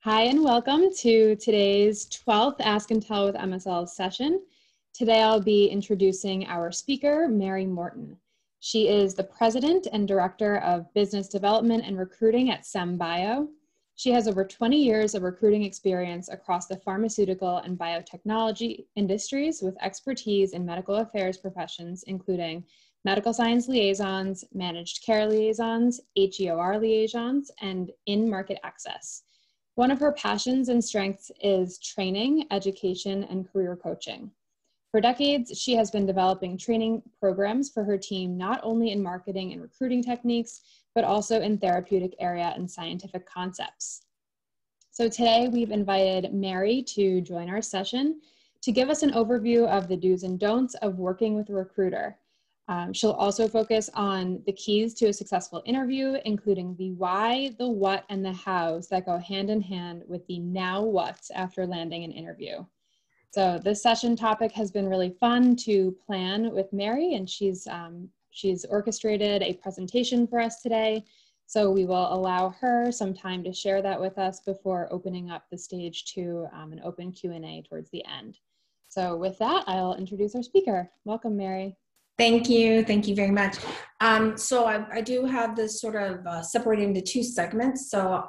Hi, and welcome to today's 12th Ask and Tell with MSL session. Today I'll be introducing our speaker, Mary Morton. She is the President and Director of Business Development and Recruiting at SEMbio. She has over 20 years of recruiting experience across the pharmaceutical and biotechnology industries with expertise in medical affairs professions, including medical science liaisons, managed care liaisons, HEOR liaisons, and in-market access. One of her passions and strengths is training, education, and career coaching. For decades, she has been developing training programs for her team, not only in marketing and recruiting techniques, but also in therapeutic area and scientific concepts. So today we've invited Mary to join our session to give us an overview of the do's and don'ts of working with a recruiter. She'll also focus on the keys to a successful interview, including the why, the what, and the hows that go hand in hand with the now what's after landing an interview. So this session topic has been really fun to plan with Mary, and she's orchestrated a presentation for us today. So we will allow her some time to share that with us before opening up the stage to an open Q&A towards the end. So with that, I'll introduce our speaker. Welcome, Mary. Thank you. Thank you very much. So I do have this sort of separated into two segments. So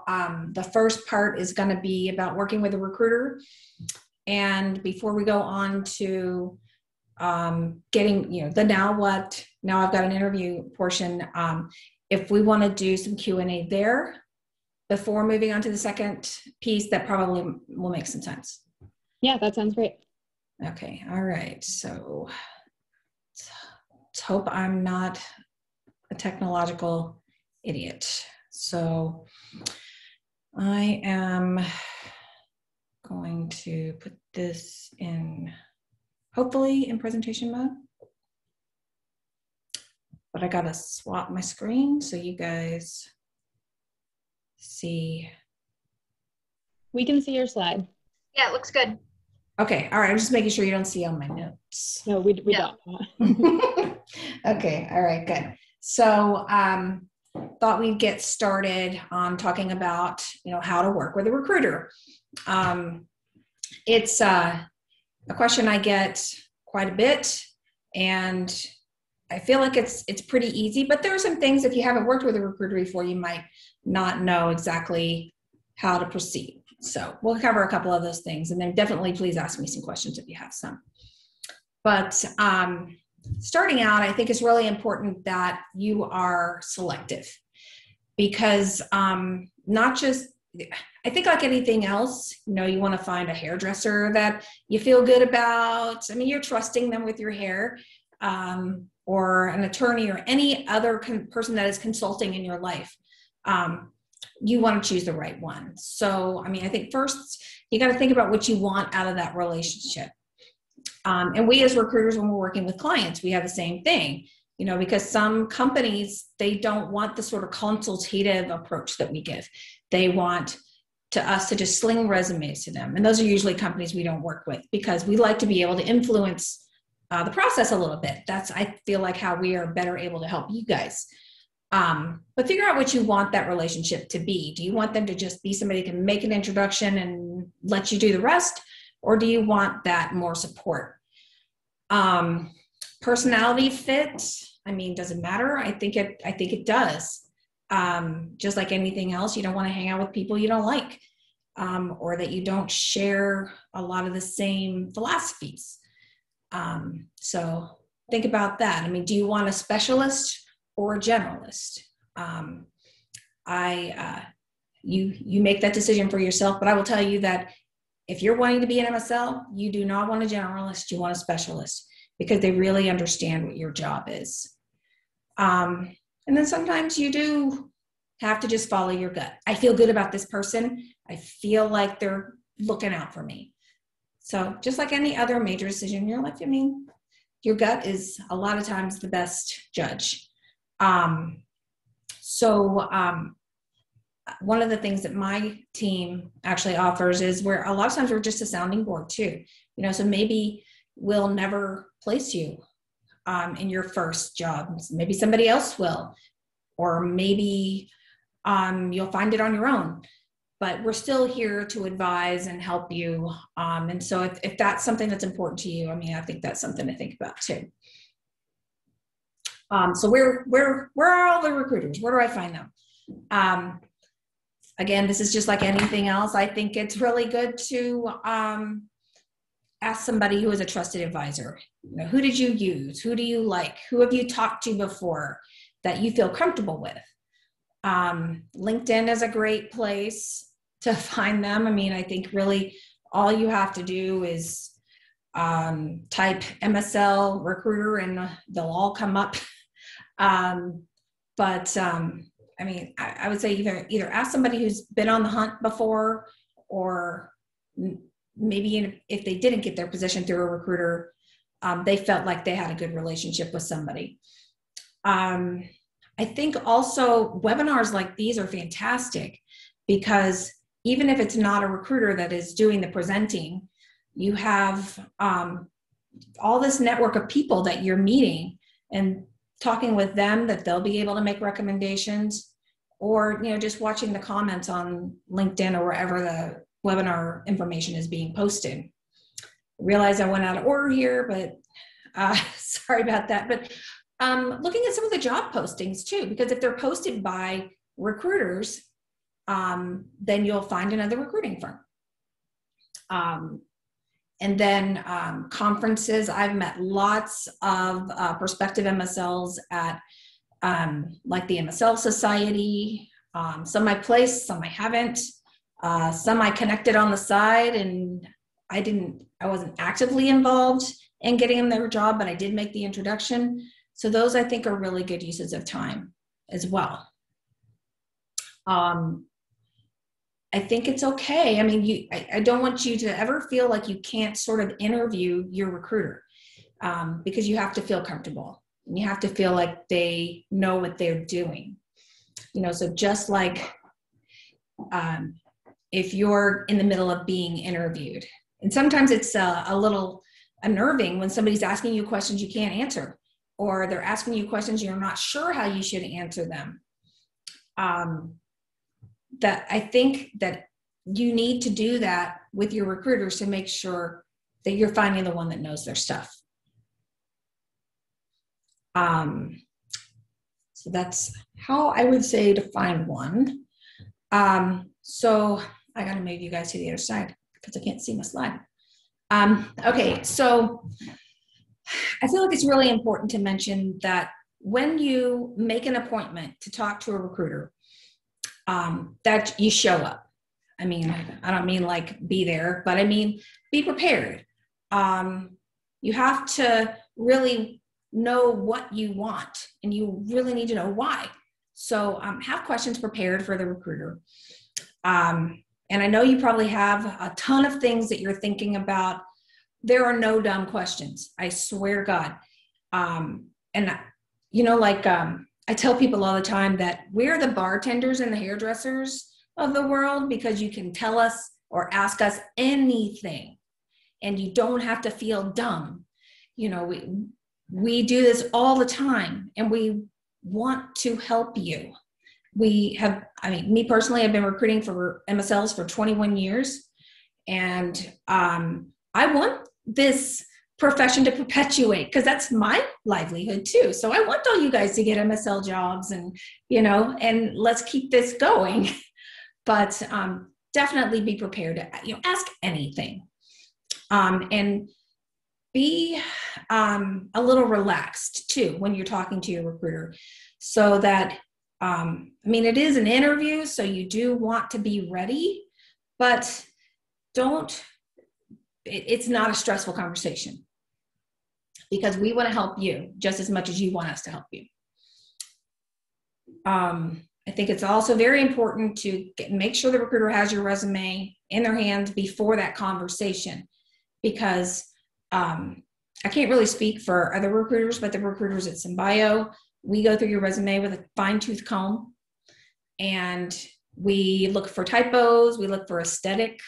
the first part is going to be about working with a recruiter. And before we go on to getting, the now what, now I've got an interview portion. If we want to do some Q&A there before moving on to the second piece, that probably will make some sense. Yeah, that sounds great. Okay. All right. So let's hope I'm not a technological idiot. So I am going to put this in, hopefully in presentation mode. But I gotta swap my screen so you guys see. We can see your slide. Yeah, it looks good. Okay, all right, I'm just making sure you don't see all my notes. No, we don't. Okay, all right, good. So thought we'd get started on talking about, how to work with a recruiter. It's a question I get quite a bit, and I feel like it's pretty easy, but there are some things, if you haven't worked with a recruiter before, you might not know exactly how to proceed. So we'll cover a couple of those things, and then definitely please ask me some questions if you have some. But starting out, I think it's really important that you are selective, because not just, I think like anything else, you want to find a hairdresser that you feel good about. I mean, you're trusting them with your hair, or an attorney or any other person that is consulting in your life. You want to choose the right one. So, I think first you got to think about what you want out of that relationship. And we as recruiters, when we're working with clients, we have the same thing, because some companies, they don't want the sort of consultative approach that we give. They want us to just sling resumes to them. And those are usually companies we don't work with, because we like to be able to influence the process a little bit. That's, I feel like, how we are better able to help you guys. But figure out what you want that relationship to be. Do you want them to just be somebody who can make an introduction and let you do the rest? Or do you want that more support? Personality fit, does it matter? I think it does. Just like anything else, you don't want to hang out with people you don't like, or that you don't share a lot of the same philosophies. So think about that. Do you want a specialist or a generalist? You make that decision for yourself, but I will tell you that if you're wanting to be an MSL, you do not want a generalist, you want a specialist, because they really understand what your job is. And then sometimes you do have to just follow your gut. I feel good about this person. I feel like they're looking out for me. So just like any other major decision in your life, your gut is a lot of times the best judge. One of the things that my team actually offers is where a lot of times we're just a sounding board too. So maybe we'll never place you in your first job. Maybe somebody else will, or maybe you'll find it on your own. but we're still here to advise and help you. And so if that's something that's important to you, I mean, I think that's something to think about too. So where are all the recruiters? Where do I find them? Again, this is just like anything else. I think it's really good to ask somebody who is a trusted advisor. You know, who did you use? Who do you like? Who have you talked to before that you feel comfortable with? LinkedIn is a great place to find them. I mean, I think really all you have to do is type MSL recruiter and they'll all come up. I mean, I would say either ask somebody who's been on the hunt before, or maybe if they didn't get their position through a recruiter, they felt like they had a good relationship with somebody. I think also webinars like these are fantastic because even if it's not a recruiter that is doing the presenting, you have all this network of people that you're meeting and talking with them, that they'll be able to make recommendations, or, you know, just watching the comments on LinkedIn or wherever the webinar information is being posted. I realize I went out of order here, but sorry about that. But looking at some of the job postings too, because if they're posted by recruiters, then you'll find another recruiting firm. And then conferences, I've met lots of prospective MSLs at like the MSL Society. Some I placed, some I haven't. Some I connected on the side, and I wasn't actively involved in getting them their job, but I did make the introduction. So those I think are really good uses of time as well. I think it's okay. I mean, I don't want you to ever feel like you can't sort of interview your recruiter, because you have to feel comfortable and you have to feel like they know what they're doing. You know, so just like if you're in the middle of being interviewed, and sometimes it's a little unnerving when somebody's asking you questions you can't answer, or they're asking you questions you're not sure how you should answer them. That I think that you need to do that with your recruiters to make sure that you're finding the one that knows their stuff. So that's how I would say to find one. So I got to move you guys to the other side because I can't see my slide. Okay, so I feel like it's really important to mention that when you make an appointment to talk to a recruiter, that you show up. I mean, I don't mean like be there, but I mean, be prepared. You have to really know what you want, and you really need to know why. So have questions prepared for the recruiter. And I know you probably have a ton of things that you're thinking about. There are no dumb questions. I swear to God. And you know, like, I tell people all the time that we're the bartenders and the hairdressers of the world, because you can tell us or ask us anything and you don't have to feel dumb. You know, we do this all the time and we want to help you. We have, I mean, me personally, I've been recruiting for MSLs for 21 years, and I want this profession to perpetuate, because that's my livelihood too. So I want all you guys to get MSL jobs, and, you know, and let's keep this going. But definitely be prepared to, you know, ask anything, and be a little relaxed too when you're talking to your recruiter, so that I mean, it is an interview, so you do want to be ready, but it's not a stressful conversation, because we want to help you just as much as you want us to help you. I think it's also very important to make sure the recruiter has your resume in their hands before that conversation, because I can't really speak for other recruiters, but the recruiters at SEMbio, we go through your resume with a fine-tooth comb, and we look for typos, we look for aesthetic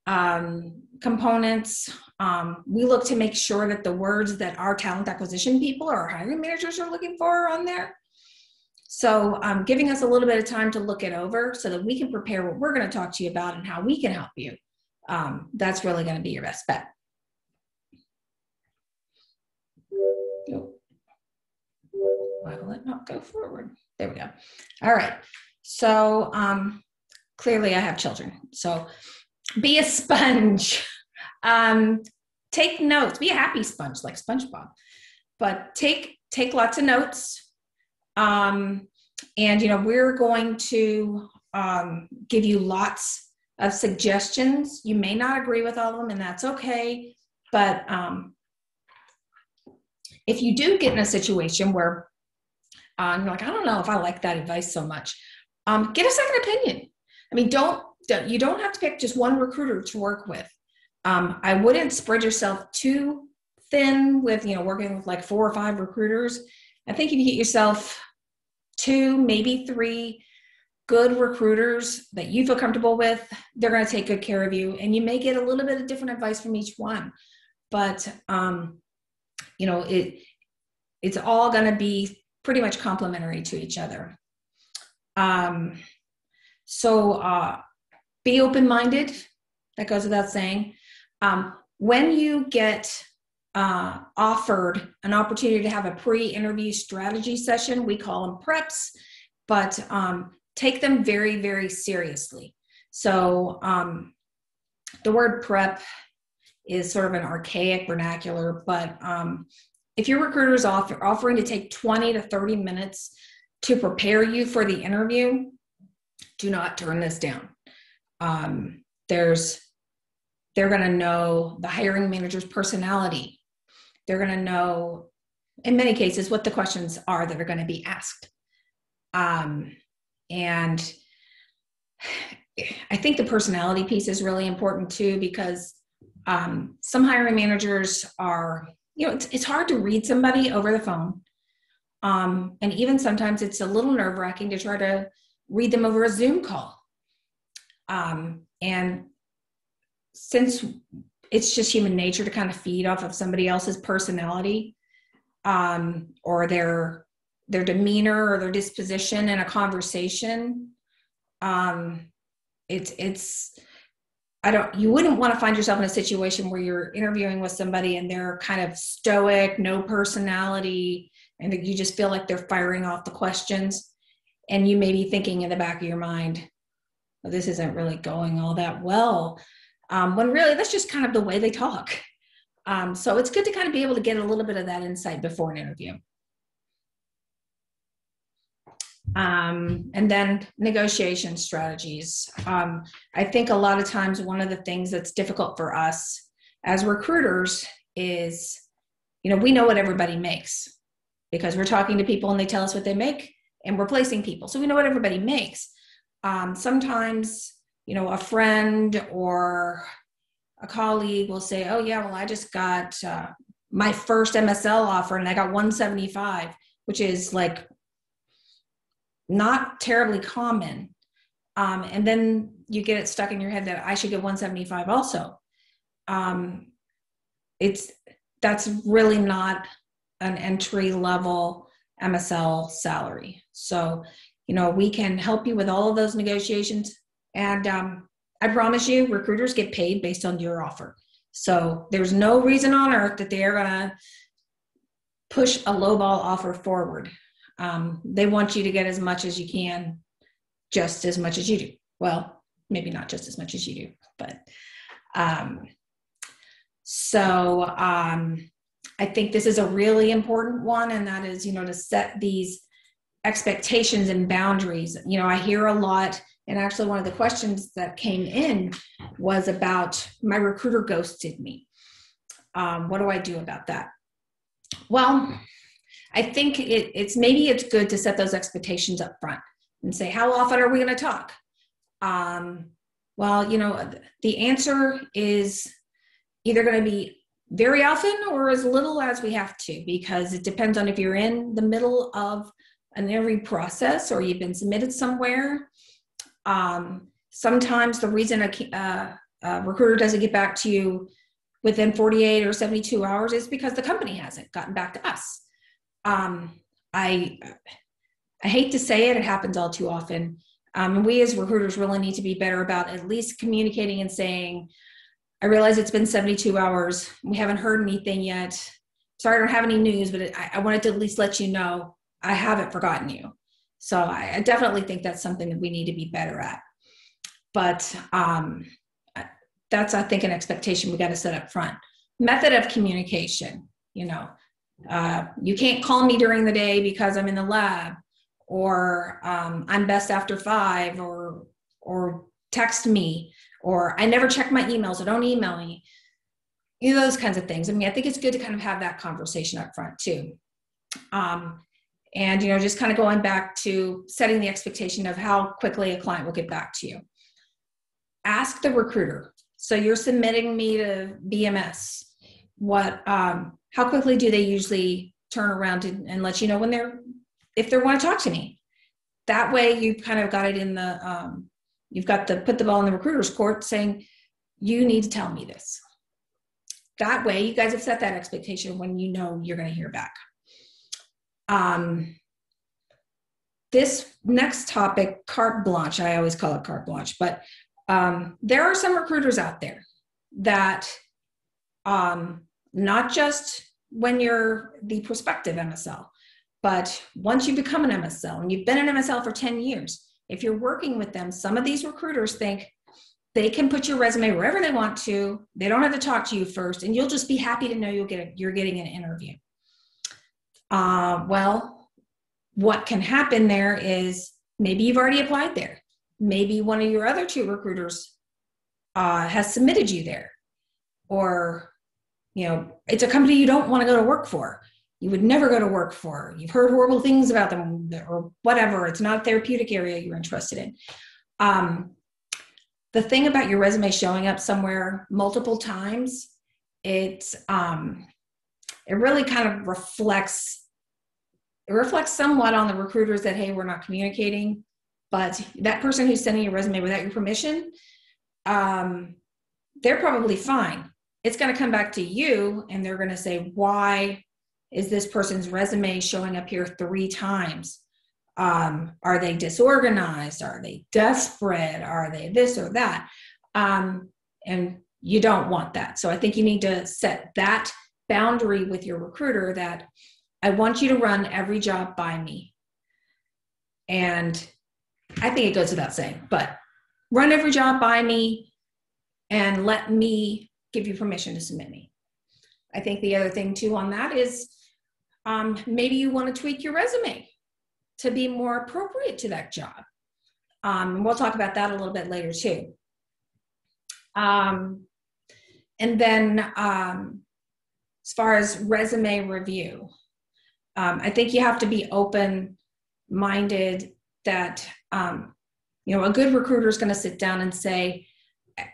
components. We look to make sure that the words that our talent acquisition people or our hiring managers are looking for are on there. So giving us a little bit of time to look it over so that we can prepare what we're going to talk to you about and how we can help you. That's really going to be your best bet. Why will it not go forward? There we go. All right. So clearly I have children. So be a sponge. Take notes. Be a happy sponge like SpongeBob. But take lots of notes. And, we're going to give you lots of suggestions. You may not agree with all of them, and that's okay. But if you do get in a situation where you're like, I don't know if I like that advice so much, get a second opinion. I mean, you don't have to pick just one recruiter to work with. I wouldn't spread yourself too thin with, working with like 4 or 5 recruiters. I think if you get yourself 2, maybe 3 good recruiters that you feel comfortable with, they're going to take good care of you. And you may get a little bit of different advice from each one, but, it's all going to be pretty much complementary to each other. So be open-minded. That goes without saying. When you get offered an opportunity to have a pre-interview strategy session, we call them preps, but take them very, very seriously. So the word prep is sort of an archaic vernacular, but if your recruiter is offering to take 20 to 30 minutes to prepare you for the interview, do not turn this down. They're going to know the hiring manager's personality. They're going to know, in many cases, what the questions are that are going to be asked. And I think the personality piece is really important too, because some hiring managers are, it's hard to read somebody over the phone. And even sometimes it's a little nerve-wracking to try to read them over a Zoom call. And since it's just human nature to kind of feed off of somebody else's personality, or their demeanor or their disposition in a conversation, you wouldn't want to find yourself in a situation where you're interviewing with somebody and they're kind of stoic, no personality, and you just feel like they're firing off the questions. And you may be thinking in the back of your mind, well, this isn't really going all that well. When really that's just kind of the way they talk. So it's good to kind of be able to get a little bit of that insight before an interview. And then negotiation strategies. I think a lot of times one of the things that's difficult for us as recruiters is, we know what everybody makes because we're talking to people and they tell us what they make, and we're placing people. So we know what everybody makes. Sometimes, a friend or a colleague will say, oh yeah, well, I just got my first MSL offer and I got 175, which is like not terribly common. And then you get it stuck in your head that I should get 175 also. That's really not an entry level MSL salary. So, we can help you with all of those negotiations. And I promise you, recruiters get paid based on your offer. So there's no reason on earth that they're going to push a lowball offer forward. They want you to get as much as you can, just as much as you do. Well, maybe not just as much as you do, but I think this is a really important one, and that is, to set these expectations and boundaries. I hear a lot, and actually one of the questions that came in was about my recruiter ghosted me. What do I do about that? Well, I think it's good to set those expectations up front and say, how often are we going to talk? Well, the answer is either going to be very often or as little as we have to, because it depends on if you're in the middle of an interview process or you've been submitted somewhere. Sometimes the reason a recruiter doesn't get back to you within 48 or 72 hours is because the company hasn't gotten back to us. I I hate to say it, it happens all too often. And we as recruiters really need to be better about at least communicating and saying, I realize it's been 72 hours. We haven't heard anything yet. Sorry, I don't have any news, but I wanted to at least let you know I haven't forgotten you. So I definitely think that's something that we need to be better at. But that's, I think, an expectation we got to set up front. Method of communication, you can't call me during the day because I'm in the lab, or I'm best after 5, or text me, or I never check my emails, so don't email me. Those kinds of things. I mean, I think it's good to kind of have that conversation up front too. And, just kind of going back to setting the expectation of how quickly a client will get back to you. Ask the recruiter. So you're submitting me to BMS. How quickly do they usually turn around and let you know if they want to talk to me? That way you kind of got it in you've got to put the ball in the recruiter's court saying, you need to tell me this. That way you guys have set that expectation when you're going to hear back. This next topic, carte blanche, I always call it carte blanche, but there are some recruiters out there that not just when you're the prospective MSL, but once you become an MSL and you've been an MSL for 10 years, if you're working with them, some of these recruiters think they can put your resume wherever they want to. They don't have to talk to you first, and you'll just be happy to know you're getting an interview. Well, what can happen there is maybe you've already applied there. Maybe one of your other 2 recruiters has submitted you there, or it's a company you don't want to go to work for. You would never go to work for. You've heard horrible things about them, or whatever. It's not a therapeutic area you're interested in. The thing about your resume showing up somewhere multiple times, it really kind of reflects somewhat on the recruiters that, hey, we're not communicating. But that person who's sending your resume without your permission, they're probably fine. It's going to come back to you, and they're going to say, why is this person's resume showing up here 3 times? Are they disorganized? Are they desperate? Are they this or that? And you don't want that. So I think you need to set that boundary with your recruiter that I want you to run every job by me. And I think it goes without saying, but run every job by me and let me give you permission to submit me. I think the other thing too on that is maybe you want to tweak your resume to be more appropriate to that job. We'll talk about that a little bit later too. And then as far as resume review, I think you have to be open-minded that, a good recruiter is going to sit down and say,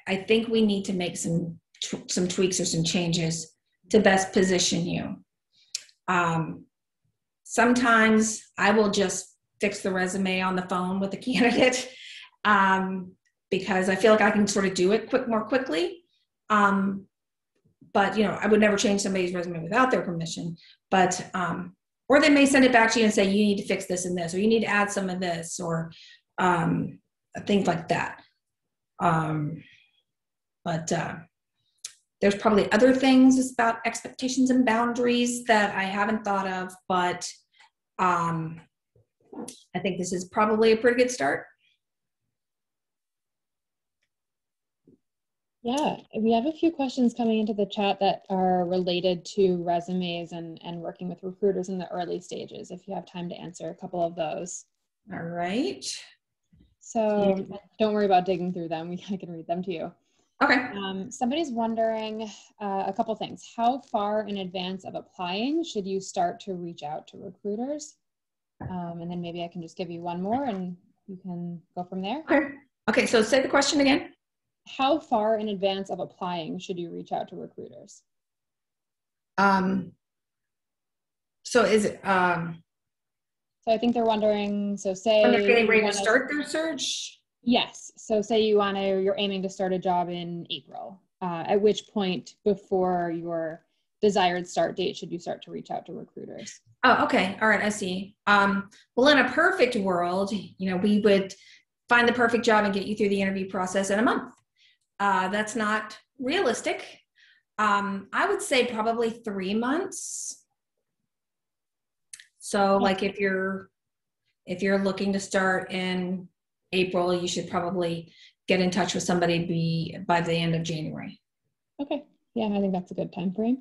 I think we need to make some tweaks or some changes to best position you. Sometimes I will just fix the resume on the phone with the candidate because I feel like I can sort of do it more quickly. But, I would never change somebody's resume without their permission. But, or they may send it back to you and say, you need to fix this and this, or you need to add some of this, or things like that. But there's probably other things about expectations and boundaries that I haven't thought of, but I think this is probably a pretty good start. Yeah, we have a few questions coming into the chat that are related to resumes and working with recruiters in the early stages, if you have time to answer a couple of those. All right. So don't worry about digging through them. I can read them to you. Okay. Somebody's wondering a couple things. How far in advance of applying should you start to reach out to recruiters? And then maybe I can just give you one more and you can go from there. Okay, so say the question again. How far in advance of applying should you reach out to recruiters? So is it, so I think they're wondering, so say when they're getting ready to start their search? Yes. So say you're aiming to start a job in April, at which point before your desired start date should you start to reach out to recruiters? Oh, okay. All right. I see. Well, in a perfect world, we would find the perfect job and get you through the interview process in a month. That's not realistic. I would say probably 3 months. So like if you're looking to start in April, you should probably get in touch with somebody by the end of January. Okay. Yeah, I think that's a good time frame.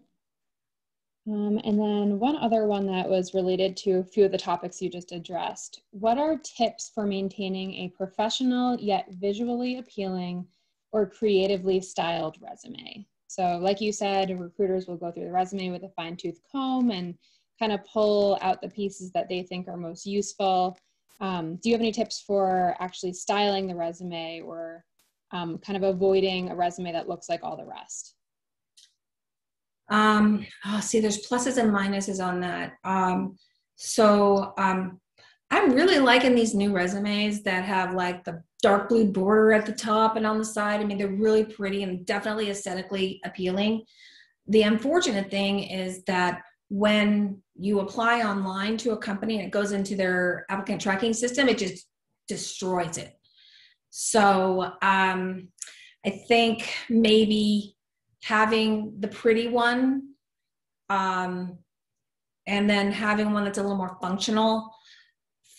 And then one other one that was related to a few of the topics you just addressed. What are tips for maintaining a professional yet visually appealing or creatively styled resume? So like you said, recruiters will go through the resume with a fine-tooth comb and kind of pull out the pieces that they think are most useful. Do you have any tips for actually styling the resume or kind of avoiding a resume that looks like all the rest? See, there's pluses and minuses on that. I'm really liking these new resumes that have like the dark blue border at the top and on the side. I mean, they're really pretty and definitely aesthetically appealing. The unfortunate thing is that when you apply online to a company and it goes into their applicant tracking system, it just destroys it. So I think maybe having the pretty one and then having one that's a little more functional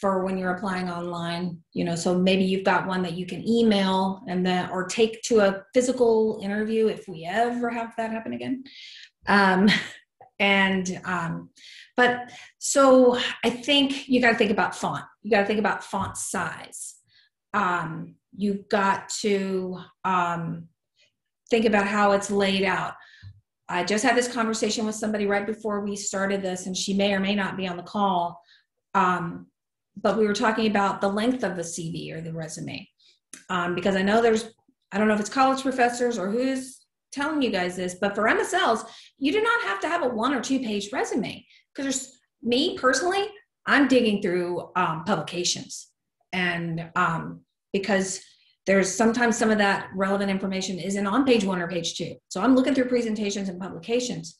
for when you're applying online, so maybe you've got one that you can email and then, or take to a physical interview if we ever have that happen again. But so I think you got to think about font. You got to think about font size. You've got to think about how it's laid out. I just had this conversation with somebody right before we started this, and she may or may not be on the call. But we were talking about the length of the CV or the resume. Because I know I don't know if it's college professors or who's telling you guys this, but for MSLs, you do not have to have a 1 or 2 page resume. Because me personally, I'm digging through publications. And because there's sometimes some of that relevant information isn't on page 1 or page 2. So I'm looking through presentations and publications.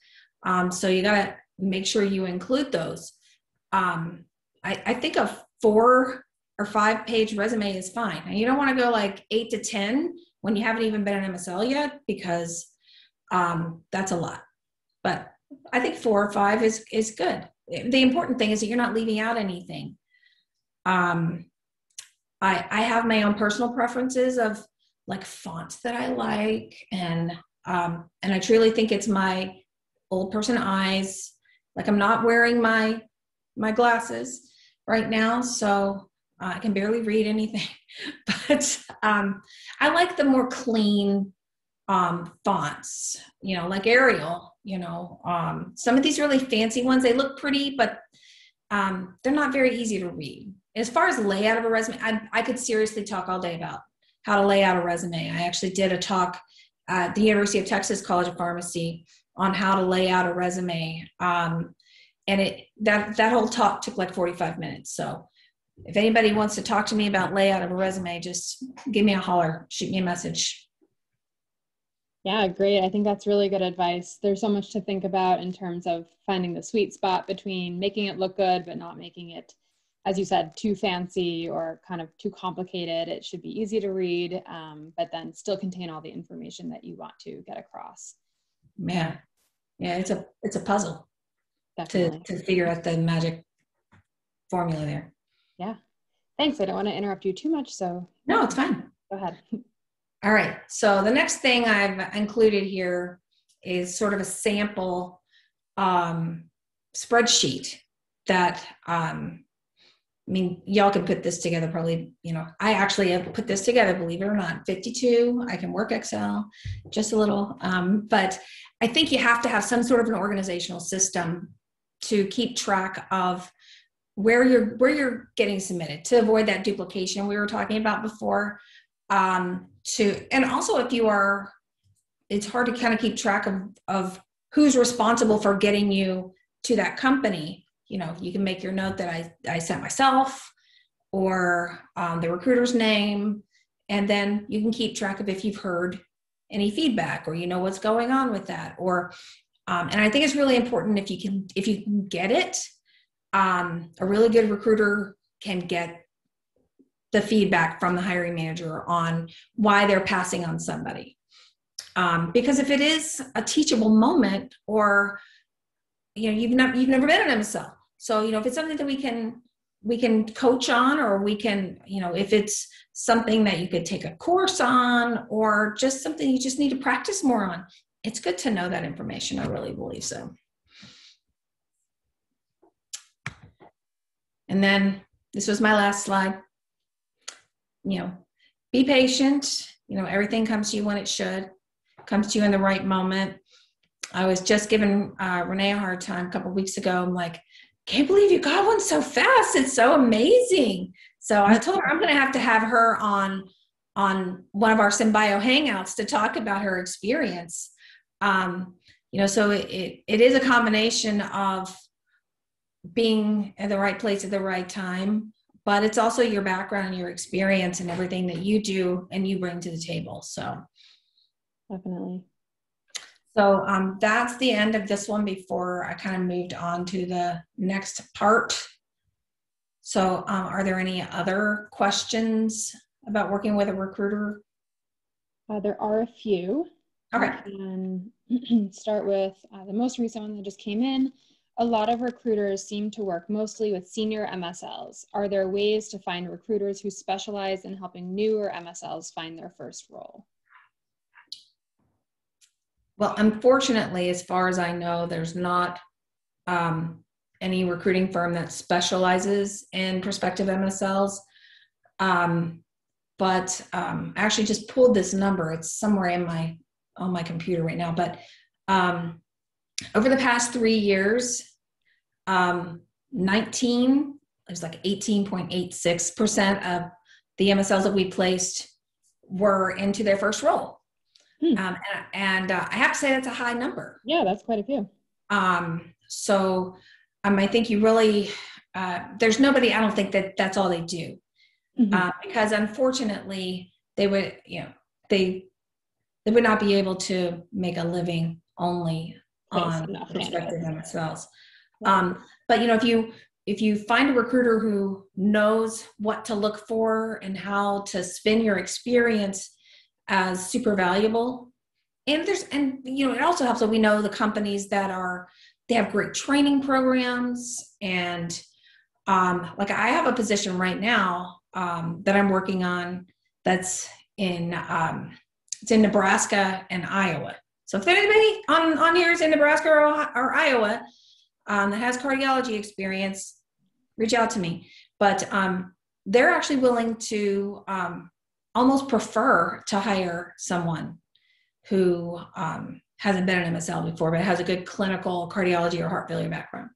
So you got to make sure you include those. I think a 4 or 5 page resume is fine. And you don't want to go like 8 to 10 when you haven't even been an MSL yet, because that's a lot. But I think 4 or 5 is good. The important thing is that you're not leaving out anything. I have my own personal preferences of like fonts that I like, and I truly think it's my old person eyes. Like I'm not wearing my glasses right now, so I can barely read anything. But I like the more clean fonts, like Arial. Some of these really fancy ones, they look pretty, but they're not very easy to read. As far as layout of a resume, I could seriously talk all day about how to lay out a resume. I actually did a talk at the University of Texas College of Pharmacy on how to lay out a resume. And that whole talk took like 45 minutes. So if anybody wants to talk to me about layout of a resume, just give me a holler, shoot me a message. Yeah, great. I think that's really good advice. There's so much to think about in terms of finding the sweet spot between making it look good, but not making it, as you said, too fancy or kind of too complicated. It should be easy to read, but then still contain all the information that you want to get across. Yeah, it's a puzzle. Definitely. to figure out the magic formula there. Yeah. Thanks. I don't want to interrupt you too much, so. No, it's fine. Go ahead. All right. So the next thing I've included here is sort of a sample spreadsheet that, y'all can put this together probably, I actually have put this together, believe it or not, 52. I can work Excel just a little. But I think you have to have some sort of an organizational system to keep track of where you're getting submitted, to avoid that duplication we were talking about before. And also it's hard to kind of keep track of who's responsible for getting you to that company. You can make your note that I sent myself, or the recruiter's name, and then you can keep track of if you've heard any feedback or what's going on with that. Or And I think it's really important if you can get it. A really good recruiter can get the feedback from the hiring manager on why they're passing on somebody. Because if it is a teachable moment, or you've never been an MSL, so if it's something that we can coach on, or we can, if it's something that you could take a course on, or just something you just need to practice more on, it's good to know that information. I really believe so. And then this was my last slide. Be patient. Everything comes to you when it should, comes to you in the right moment. I was just giving Renee a hard time a couple of weeks ago. I'm like, can't believe you got one so fast. It's so amazing. So I told her I'm going to have her on one of our SEMbio hangouts to talk about her experience. So it is a combination of being at the right place at the right time, but it's also your background and your experience and everything that you do and you bring to the table. So definitely. So that's the end of this one before I kind of moved on to the next part. So are there any other questions about working with a recruiter? There are a few. Okay. I can start with the most recent one that just came in. A lot of recruiters seem to work mostly with senior MSLs. Are there ways to find recruiters who specialize in helping newer MSLs find their first role? Well, unfortunately, as far as I know, there's not any recruiting firm that specializes in prospective MSLs. But I actually just pulled this number. It's somewhere on my computer right now. But over the past 3 years, 18.86% of the MSLs that we placed were into their first role. And I have to say that's a high number. Yeah, that's quite a few. So I think you really, there's nobody, I don't think that's all they do. Because unfortunately they would, they would not be able to make a living only on prospective MSLs. But if you find a recruiter who knows what to look for and how to spin your experience as super valuable, and it also helps that we know the companies that they have great training programs, and like I have a position right now that I'm working on that's in it's in Nebraska and Iowa. So if there's anybody on here is in Nebraska or Iowa that has cardiology experience, reach out to me. But they're actually willing to almost prefer to hire someone who hasn't been an MSL before, but has a good clinical cardiology or heart failure background.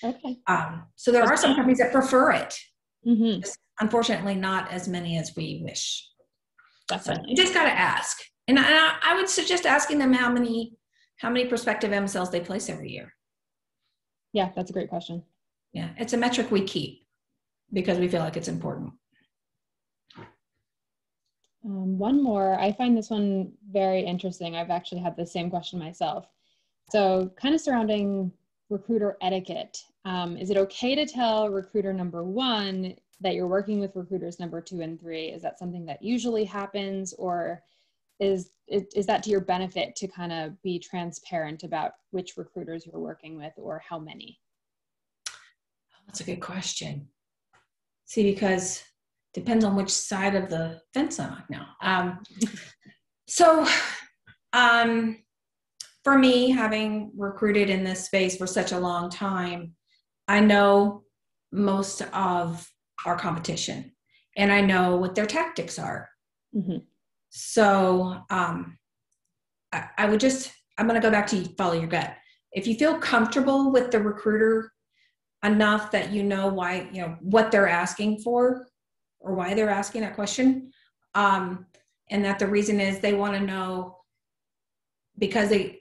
Okay. So there are some companies that prefer it. Mm-hmm. Just, unfortunately, not as many as we wish. Definitely. So you just got to ask. And I would suggest asking them how many prospective MSLs they place every year. Yeah, that's a great question. Yeah, it's a metric we keep because we feel like it's important. One more. I find this one very interesting. I've actually had the same question myself. So kind of surrounding recruiter etiquette. Is it okay to tell recruiter number 1 that you're working with recruiters number 2 and 3? Is that something that usually happens, or is that to your benefit to kind of be transparent about which recruiters you're working with or how many? That's a good question. See, because depends on which side of the fence I'm on now. For me, having recruited in this space for such a long time, I know most of our competition and I know what their tactics are. Mm-hmm. So I'm going to go back to follow your gut. If you feel comfortable with the recruiter enough that you know why, what they're asking for or why they're asking that question, and that the reason is they want to know because there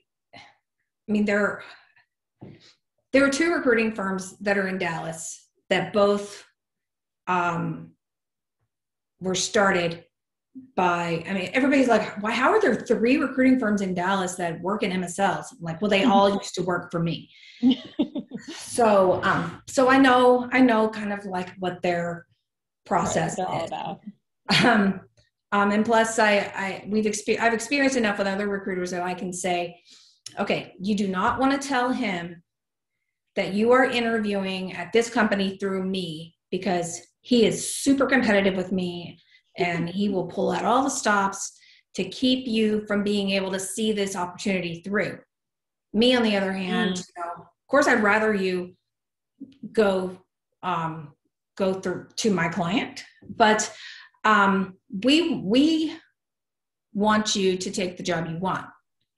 are 2 recruiting firms that are in Dallas that both were started I mean, everybody's like, why, how are there 3 recruiting firms in Dallas that work in MSLs? I'm like, well, they all used to work for me. So, so I know kind of like what their process they're is. all about. And plus I've experienced enough with other recruiters that I can say, okay, you do not want to tell him that you are interviewing at this company through me, because he is super competitive with me and he will pull out all the stops to keep you from being able to see this opportunity through. Me, on the other hand, you know, of course, I'd rather you go through to my client, but we want you to take the job you want,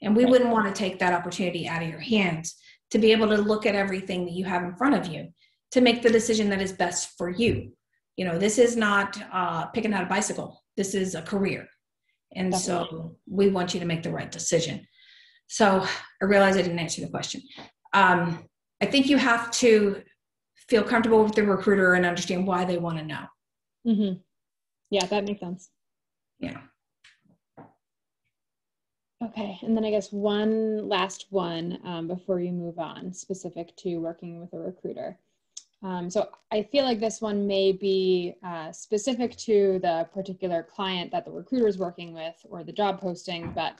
and we wouldn't want to take that opportunity out of your hands to be able to look at everything that you have in front of you to make the decision that is best for you. You know, this is not picking out a bicycle. This is a career. And Definitely. So we want you to make the right decision. So I realize I didn't answer the question. I think you have to feel comfortable with the recruiter and understand why they want to know. Mm-hmm. Yeah, that makes sense. Yeah. Okay. And then I guess one last one before you move on, specific to working with a recruiter. So I feel like this one may be specific to the particular client that the recruiter is working with or the job posting, but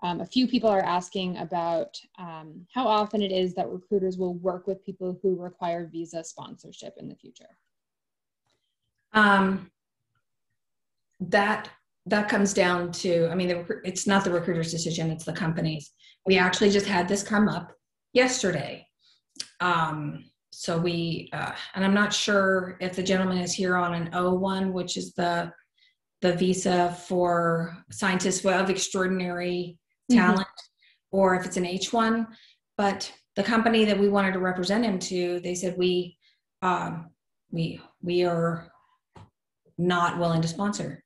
a few people are asking about how often it is that recruiters will work with people who require visa sponsorship in the future. That comes down to, I mean, it's not the recruiter's decision, it's the company's. We actually just had this come up yesterday. So we, and I'm not sure if the gentleman is here on an O1, which is the visa for scientists of extraordinary talent, or if it's an H1. But the company that we wanted to represent him to, they said we are not willing to sponsor.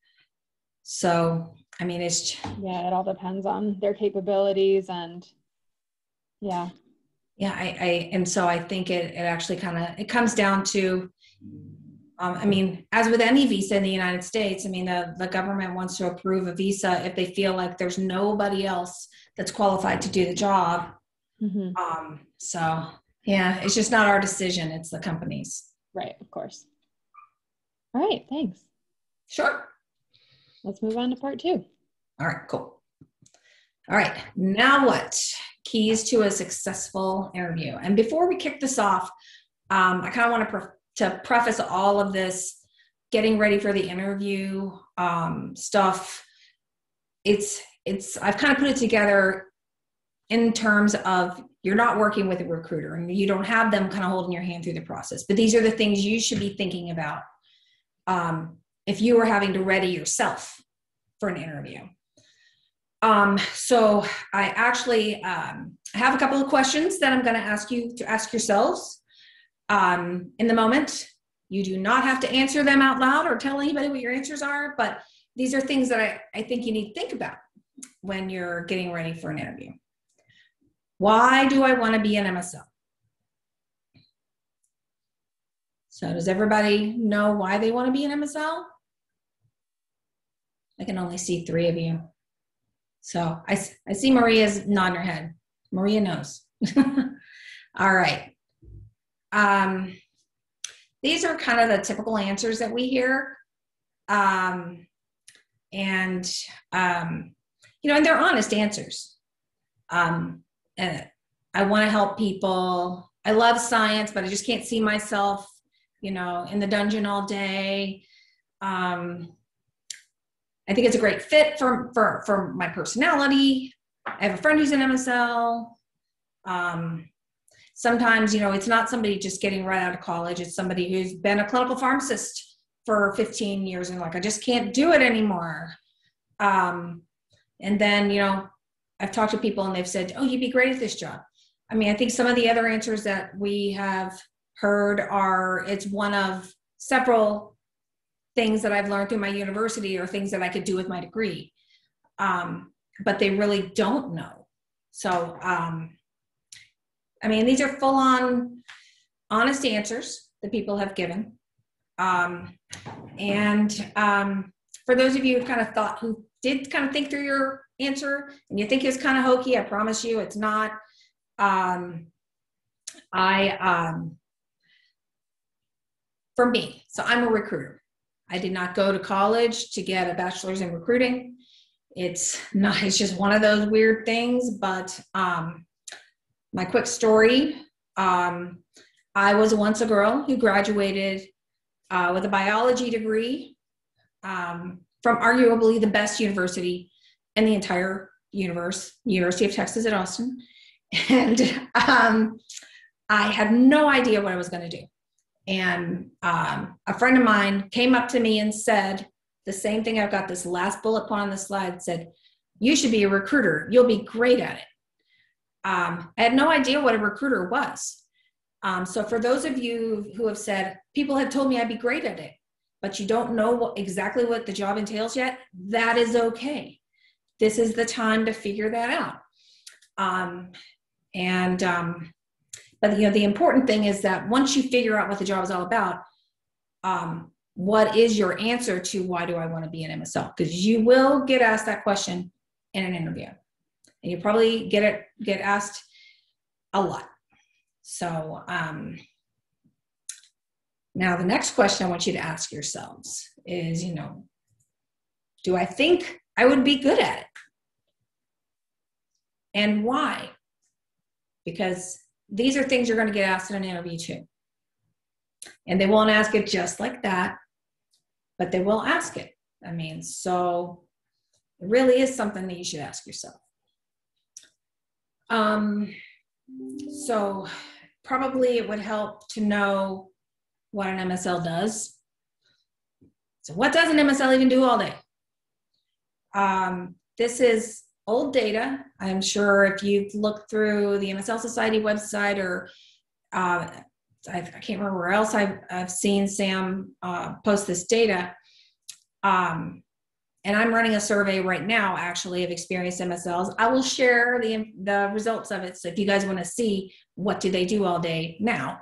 So, I mean, yeah, it all depends on their capabilities and yeah. Yeah, and so I think it actually it comes down to, I mean, as with any visa in the United States, I mean, the government wants to approve a visa if they feel like there's nobody else that's qualified to do the job. So yeah, it's just not our decision, it's the company's. Right, of course. All right, thanks. Sure. Let's move on to part 2. All right, cool. All right, now what? Keys to a successful interview. And before we kick this off, I kind of want to preface all of this getting ready for the interview stuff. I've kind of put it together in terms of you're not working with a recruiter and you don't have them kind of holding your hand through the process. But these are the things you should be thinking about if you were having to ready yourself for an interview. So I actually have a couple of questions that I'm going to ask you to ask yourselves in the moment. You do not have to answer them out loud or tell anybody what your answers are, but these are things that I think you need to think about when you're getting ready for an interview. Why do I want to be an MSL? So does everybody know why they want to be an MSL? I can only see 3 of you. So I see Maria's nodding her head. Maria knows. All right. These are kind of the typical answers that we hear. And they're honest answers. And I want to help people. I love science, but I just can't see myself, in the dungeon all day. I think it's a great fit for my personality. I have a friend who's an MSL. Sometimes, it's not somebody just getting right out of college. It's somebody who's been a clinical pharmacist for 15 years and I just can't do it anymore. And then, I've talked to people and they've said, oh, you'd be great at this job. I mean, I think some of the other answers that we have heard it's one of several things that I've learned through my university or things that I could do with my degree. But they really don't know. So, these are full on honest answers that people have given. for those of you who did kind of think through your answer and you think it's kind of hokey, I promise you it's not. For me, so I'm a recruiter. I did not go to college to get a bachelor's in recruiting. It's just one of those weird things, but my quick story, I was once a girl who graduated with a biology degree from arguably the best university in the entire universe, University of Texas at Austin. And I had no idea what I was going to do. And a friend of mine came up to me and said the same thing. I've got this last bullet point on the slide, said, you should be a recruiter. You'll be great at it. I had no idea what a recruiter was. So for those of you who have said, people have told me I'd be great at it, but you don't know exactly what the job entails yet, that is okay. This is the time to figure that out. But the important thing is that once you figure out what the job is all about, what is your answer to why do I want to be an MSL? Because you will get asked that question in an interview, and you probably get asked a lot. So now the next question I want you to ask yourselves is, do I think I would be good at it? And why? Because these are things you're going to get asked in an interview too. And they won't ask it just like that, but they will ask it. So it really is something that you should ask yourself. So probably it would help to know what an MSL does. So what does an MSL even do all day? This is old data. I'm sure if you've looked through the MSL Society website or I can't remember where else I've seen Sam post this data. And I'm running a survey right now, actually, of experienced MSLs. I will share the results of it. So if you guys want to see what do they do all day now.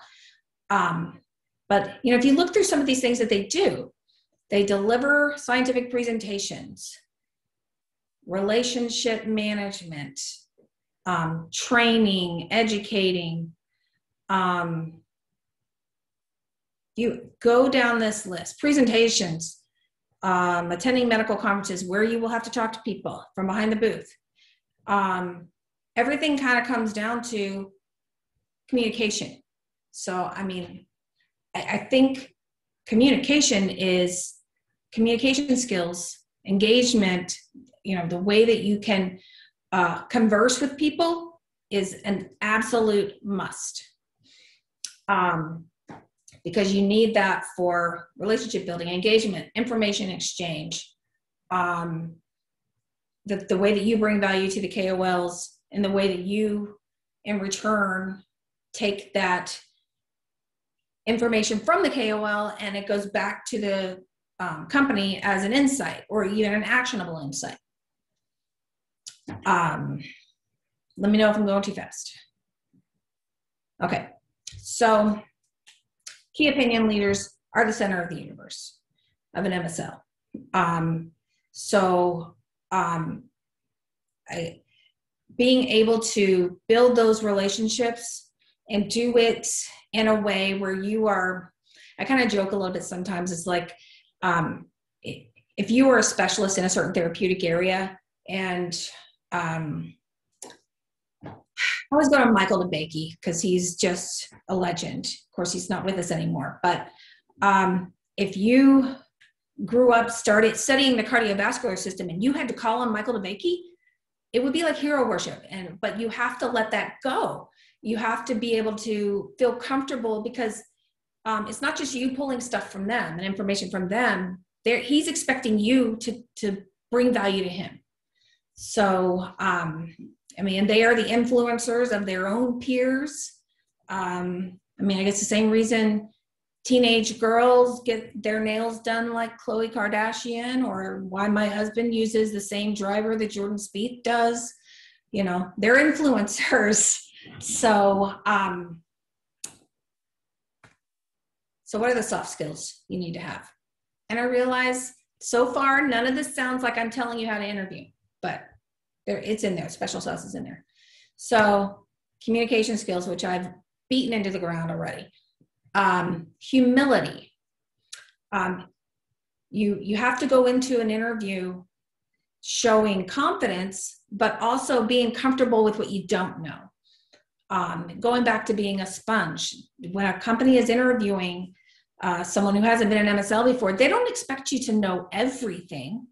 But if you look through some of these things that they do, they deliver scientific presentations, relationship management, training, educating. You go down this list, presentations, attending medical conferences where you will have to talk to people from behind the booth. Everything kind of comes down to communication. So, I think communication skills, engagement, the way that you can converse with people is an absolute must. Because you need that for relationship building, engagement, information exchange, the way that you bring value to the KOLs, and the way that you, in return, take that information from the KOL and it goes back to the company as an insight or even an actionable insight. Let me know if I'm going too fast. Okay, so key opinion leaders are the center of the universe of an MSL. Being able to build those relationships and do it in a way where you are, I kind of joke a little bit sometimes, it's like, if you are a specialist in a certain therapeutic area, and I always go to Michael DeBakey because he's just a legend. Of course, he's not with us anymore. But if you grew up, started studying the cardiovascular system, and you had to call on Michael DeBakey, it would be like hero worship. But you have to let that go. You have to be able to feel comfortable because it's not just you pulling stuff from them and information from them. He's expecting you to bring value to him. So, they are the influencers of their own peers. I guess the same reason teenage girls get their nails done like Khloe Kardashian, or why my husband uses the same driver that Jordan Spieth does. They're influencers. So what are the soft skills you need to have? And I realize So far, none of this sounds like I'm telling you how to interview, but it's in there. Special sauce is in there. So communication skills, which I've beaten into the ground already. Humility. You have to go into an interview showing confidence, but also being comfortable with what you don't know. Going back to being a sponge. When a company is interviewing someone who hasn't been an MSL before, they don't expect you to know everything.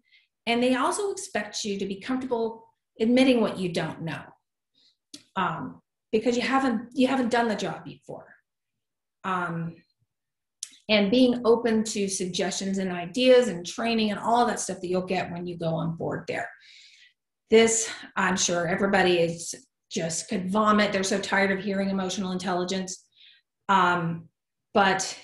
And they also expect you to be comfortable admitting what you don't know, because you haven't done the job before. And being open to suggestions and ideas and training and all that stuff that you'll get when you go on board there. This, I'm sure everybody is just could vomit. They're so tired of hearing emotional intelligence. But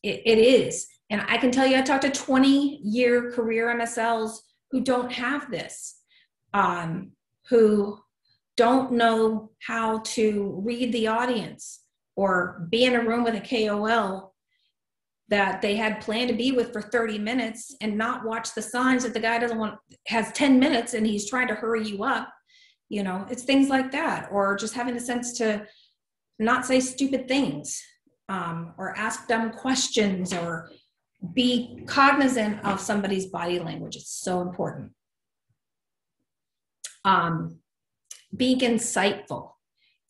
it is. And I can tell you, I talked to 20-year career MSLs who don't have this, who don't know how to read the audience or be in a room with a KOL that they had planned to be with for 30 minutes and not watch the signs that the guy has 10 minutes and he's trying to hurry you up. You know, it's things like that, or just having the sense to not say stupid things, or ask dumb questions, or be cognizant of somebody's body language. It's so important. Being insightful,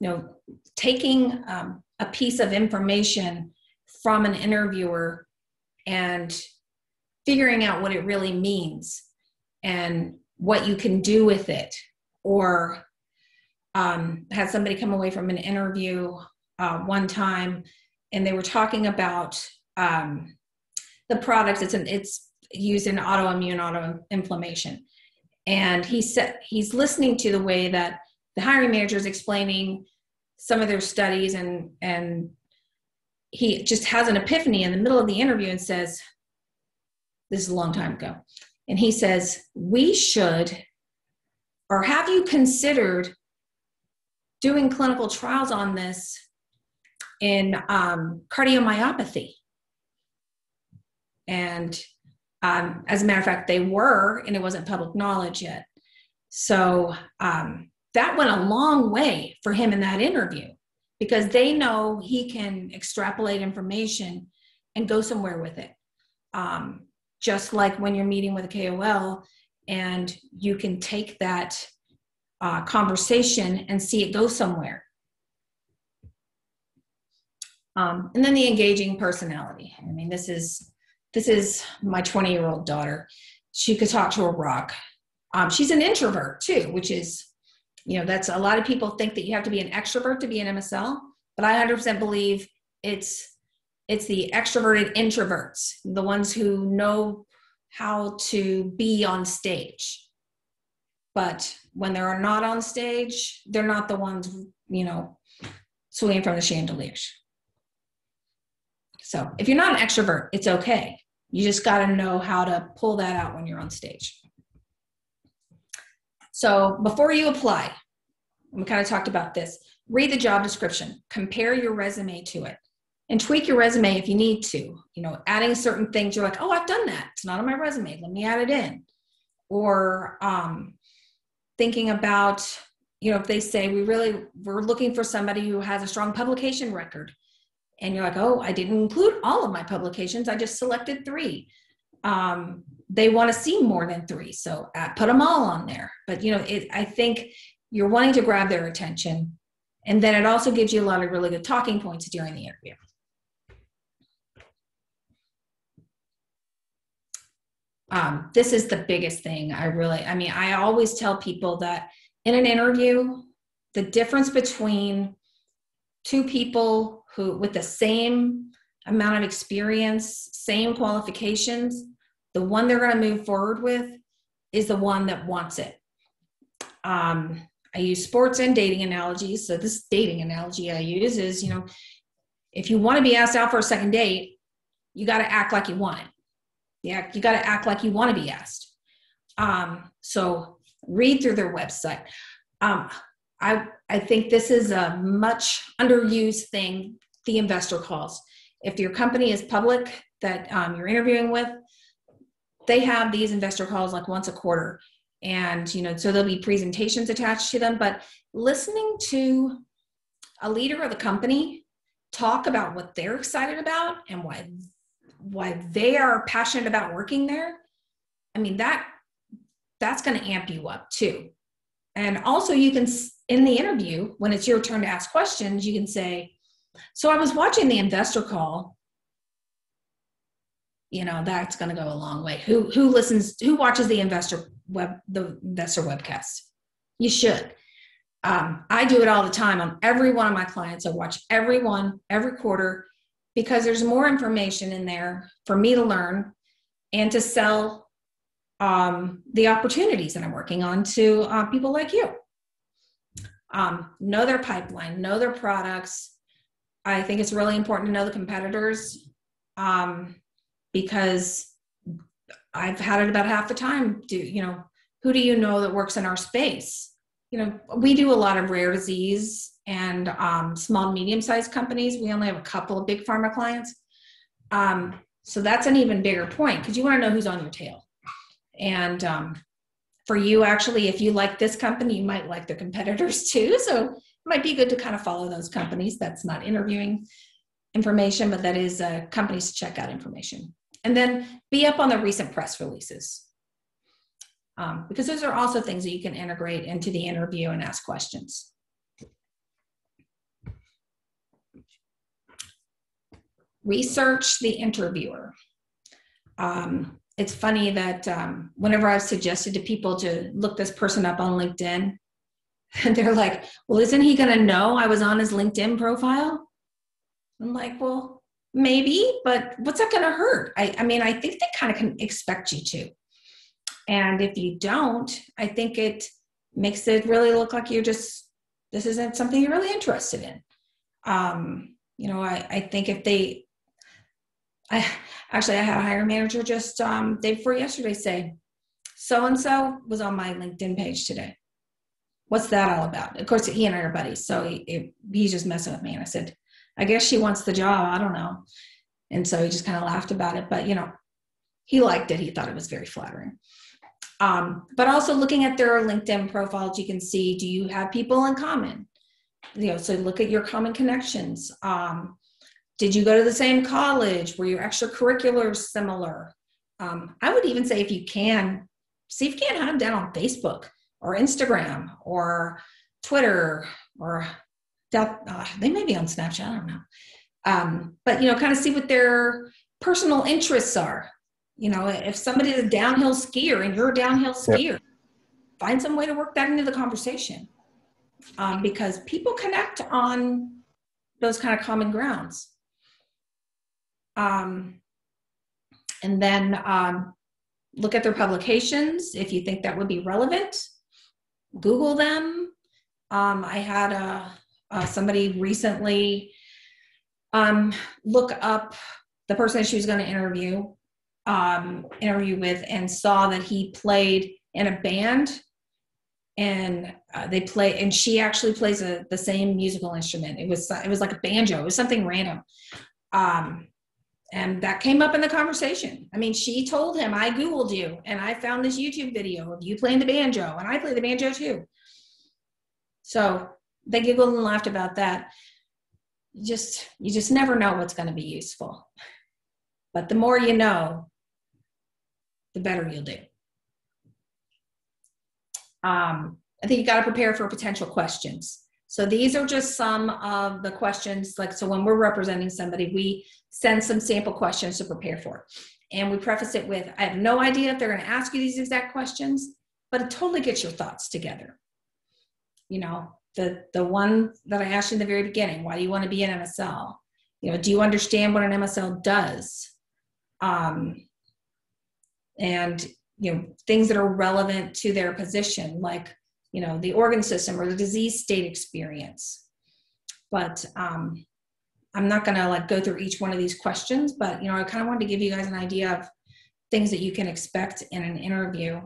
you know, taking a piece of information from an interviewer and figuring out what it really means and what you can do with it. Or had somebody come away from an interview one time and they were talking about the product. It's used in autoinflammation. And he said he's listening to the way that the hiring manager is explaining some of their studies, and he just has an epiphany in the middle of the interview and says, this is a long time ago, and he says, we should, or have you considered doing clinical trials on this in cardiomyopathy? And as a matter of fact, they were, and it wasn't public knowledge yet. So that went a long way for him in that interview, because they know he can extrapolate information and go somewhere with it. Just like when you're meeting with a KOL and you can take that conversation and see it go somewhere. And then the engaging personality. I mean, this is my 20-year-old daughter. She could talk to a rock. She's an introvert too, which is, you know, that's a lot of people think that you have to be an extrovert to be an MSL, but I 100% believe it's the extroverted introverts, the ones who know how to be on stage. But when they're not on stage, they're not the ones, you know, swinging from the chandeliers. So if you're not an extrovert, it's okay. You just got to know how to pull that out when you're on stage. So before you apply, we kind of talked about this. Read the job description, compare your resume to it, and tweak your resume if you need to. You know, adding certain things, you're like, oh, I've done that. It's not on my resume. Let me add it in. Or thinking about, you know, if they say we're looking for somebody who has a strong publication record. And you're like, oh, I didn't include all of my publications. I just selected 3. They want to see more than 3. So put them all on there. But, you know, I think you're wanting to grab their attention. And then it also gives you a lot of really good talking points during the interview. This is the biggest thing. I always tell people that in an interview, the difference between 2 people who with the same amount of experience, same qualifications, the one they're going to move forward with is the one that wants it. I use sports and dating analogies. So this dating analogy I use is, you know, if you want to be asked out for a second date, you got to act like you want it. Yeah, you got to act like you want to be asked. So read through their website. I think this is a much underused thing, the investor calls. If your company is public that you're interviewing with, they have these investor calls like once a quarter. And, you know, so there'll be presentations attached to them, but listening to a leader of the company talk about what they're excited about and why they are passionate about working there. I mean, that's going to amp you up too. And also you can, in the interview, when it's your turn to ask questions, you can say, so I was watching the investor call. You know, that's going to go a long way. Who watches the investor webcast? You should. I do it all the time on every one of my clients. I watch every quarter, because there's more information in there for me to learn and to sell the opportunities that I'm working on to people like you. Know their pipeline, know their products. I think it's really important to know the competitors, because I've had it about half the time. Who do you know that works in our space? You know, we do a lot of rare disease and small, medium-sized companies. We only have a couple of big pharma clients. So that's an even bigger point, because you want to know who's on your tail. And for you, actually, if you like this company, you might like their competitors too. So it might be good to kind of follow those companies. That's not interviewing information, but that is companies to check out information. And then be up on the recent press releases, because those are also things that you can integrate into the interview and ask questions. Research the interviewer. It's funny that whenever I've suggested to people to look this person up on LinkedIn, and they're like, well, isn't he going to know I was on his LinkedIn profile? I'm like, well, maybe, but what's that going to hurt? I mean, I think they kind of can expect you to. And if you don't, I think it makes it really look like this isn't something you're really interested in. I think if I had a hiring manager just day before yesterday say, so-and-so was on my LinkedIn page today. What's that all about? Of course, he and I are buddies, so he's just messing with me. And I said, I guess she wants the job. I don't know. And so he just kind of laughed about it. But, he liked it. He thought it was very flattering. But also looking at their LinkedIn profiles, you can see, do you have people in common? So look at your common connections. Did you go to the same college? Were your extracurriculars similar? I would even say, if you can, see if you can hunt them down on Facebook or Instagram or Twitter, or they may be on Snapchat, I don't know. But, kind of see what their personal interests are. If somebody is a downhill skier and you're a downhill skier, find some way to work that into the conversation. Because people connect on those kind of common grounds. And then look at their publications. If you think that would be relevant, Google them. I had somebody recently look up the person she was going to interview with, and saw that he played in a band, and and she actually plays the same musical instrument. It was like a banjo. It was something random. And that came up in the conversation. I mean, she told him, I Googled you and I found this YouTube video of you playing the banjo, and I play the banjo too. So they giggled and laughed about that. You just never know what's going to be useful. But the more you know, the better you'll do. I think you got to prepare for potential questions. So these are just some of the questions. So when we're representing somebody, we send some sample questions to prepare for. And we preface it with, I have no idea if they're going to ask you these exact questions, but it totally gets your thoughts together. The one that I asked you in the very beginning, why do you want to be an MSL? Do you understand what an MSL does? And things that are relevant to their position, like the organ system or the disease state experience. But I'm not going to go through each one of these questions, but I kind of wanted to give you guys an idea of things that you can expect in an interview.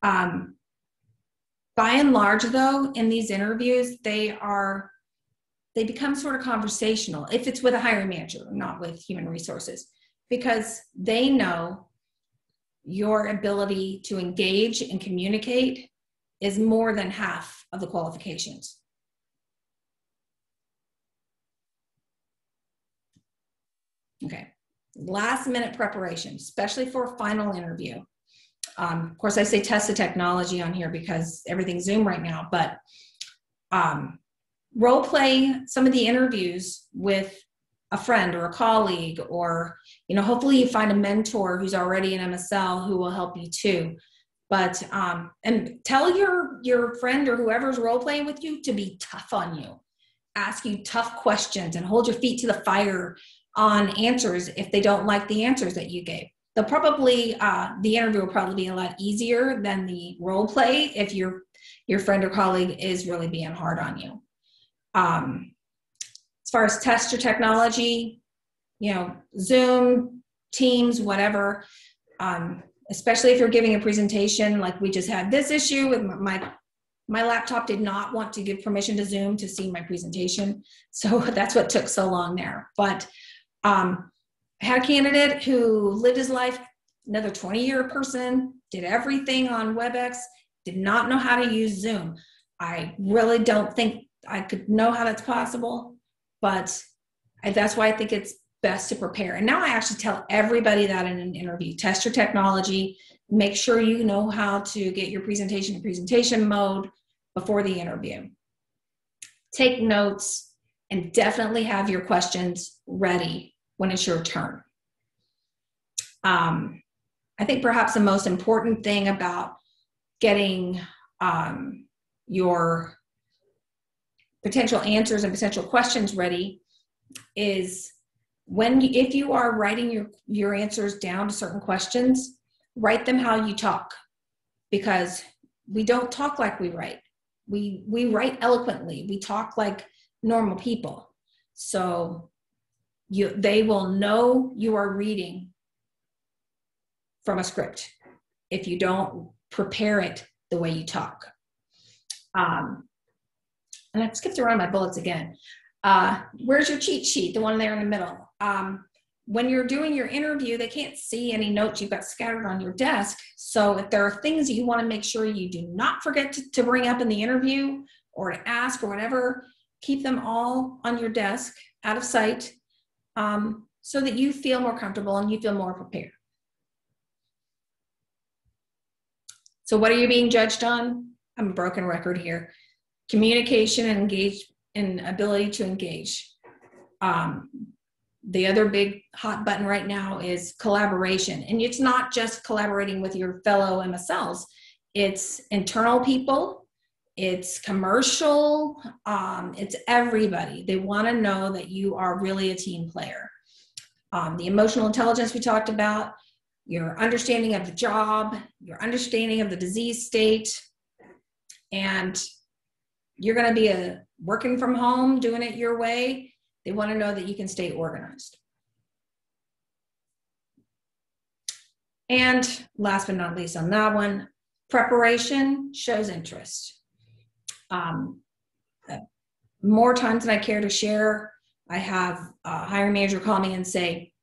By and large, though, in these interviews, they become sort of conversational if it's with a hiring manager, not with human resources, because they know your ability to engage and communicate is more than half of the qualifications. Okay, last minute preparation, especially for a final interview. Of course, I say test the technology on here because everything's Zoom right now, but role play some of the interviews with a friend or a colleague, or, you know, hopefully you find a mentor who's already in MSL who will help you too. But, and tell your friend or whoever's role playing with you to be tough on you, ask you tough questions and hold your feet to the fire on answers if they don't like the answers that you gave. They'll probably, the interview will probably be a lot easier than the role play if your friend or colleague is really being hard on you. As far as test your technology, you know, Zoom, Teams, whatever, especially if you're giving a presentation, like we just had this issue with my laptop did not want to give permission to Zoom to see my presentation. So that's what took so long there. But I had a candidate who lived his life, another 20-year person, did everything on WebEx, did not know how to use Zoom. I really don't think I could know how that's possible, but that's why I think it's best to prepare. And now I actually tell everybody that in an interview: test your technology, make sure you know how to get your presentation in presentation mode before the interview. Take notes and definitely have your questions ready when it's your turn. I think perhaps the most important thing about getting your potential answers and potential questions ready is if you are writing your answers down to certain questions, write them how you talk, because we don't talk like we write. We write eloquently. We talk like normal people. So they will know you are reading from a script if you don't prepare it the way you talk. And I've skipped around my bullets again. Where's your cheat sheet? The one there in the middle. When you're doing your interview, they can't see any notes you've got scattered on your desk. So if there are things that you want to make sure you do not forget to bring up in the interview or to ask or whatever, keep them all on your desk, out of sight, so that you feel more comfortable and you feel more prepared. So what are you being judged on? I'm a broken record here. Communication and ability to engage. The other big hot button right now is collaboration. And it's not just collaborating with your fellow MSLs. It's internal people, it's commercial, it's everybody. They want to know that you are really a team player. The emotional intelligence we talked about, your understanding of the job, your understanding of the disease state, and you're going to be working from home, doing it your way. They want to know that you can stay organized. And last but not least on that one, preparation shows interest. More times than I care to share, I have a hiring manager call me and say,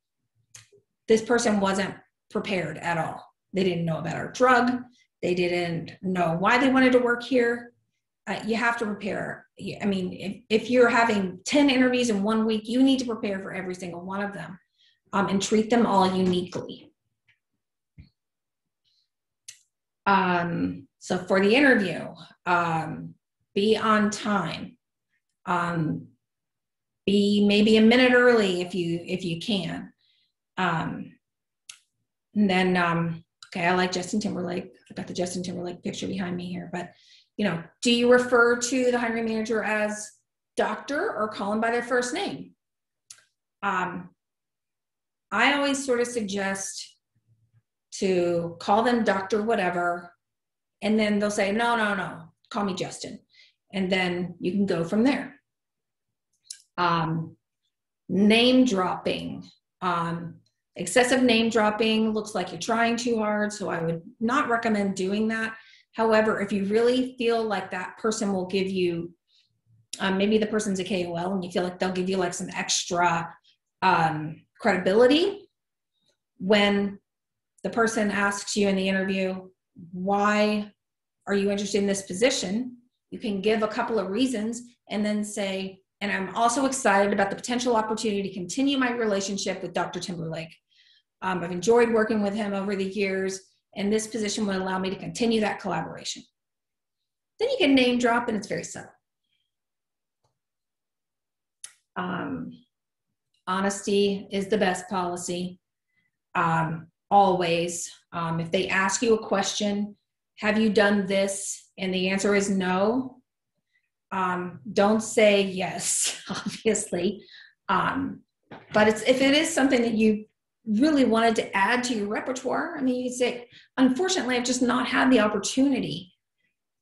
this person wasn't prepared at all. They didn't know about our drug. They didn't know why they wanted to work here. You have to prepare. I mean, if you're having 10 interviews in 1 week, you need to prepare for every single one of them, and treat them all uniquely. So for the interview, be on time. Be maybe a minute early if you can. And then, okay, I like Justin Timberlake. I've got the Justin Timberlake picture behind me here, but you know, do you refer to the hiring manager as doctor or call them by their first name? I always sort of suggest to call them doctor whatever, and then they'll say, no, call me Justin. And then you can go from there. Name dropping. Excessive name dropping looks like you're trying too hard, so I would not recommend doing that. However, if you really feel like that person will give you, maybe the person's a KOL and you feel like they'll give you like some extra credibility when the person asks you in the interview, why are you interested in this position? You can give a couple of reasons and then say, and I'm also excited about the potential opportunity to continue my relationship with Dr. Timberlake. I've enjoyed working with him over the years, and this position would allow me to continue that collaboration. Then you can name drop, and it's very subtle. Honesty is the best policy. Always. If they ask you a question, have you done this? And the answer is no. Don't say yes, obviously. But if it is something that you really wanted to add to your repertoire, I mean, you say, unfortunately, I've just not had the opportunity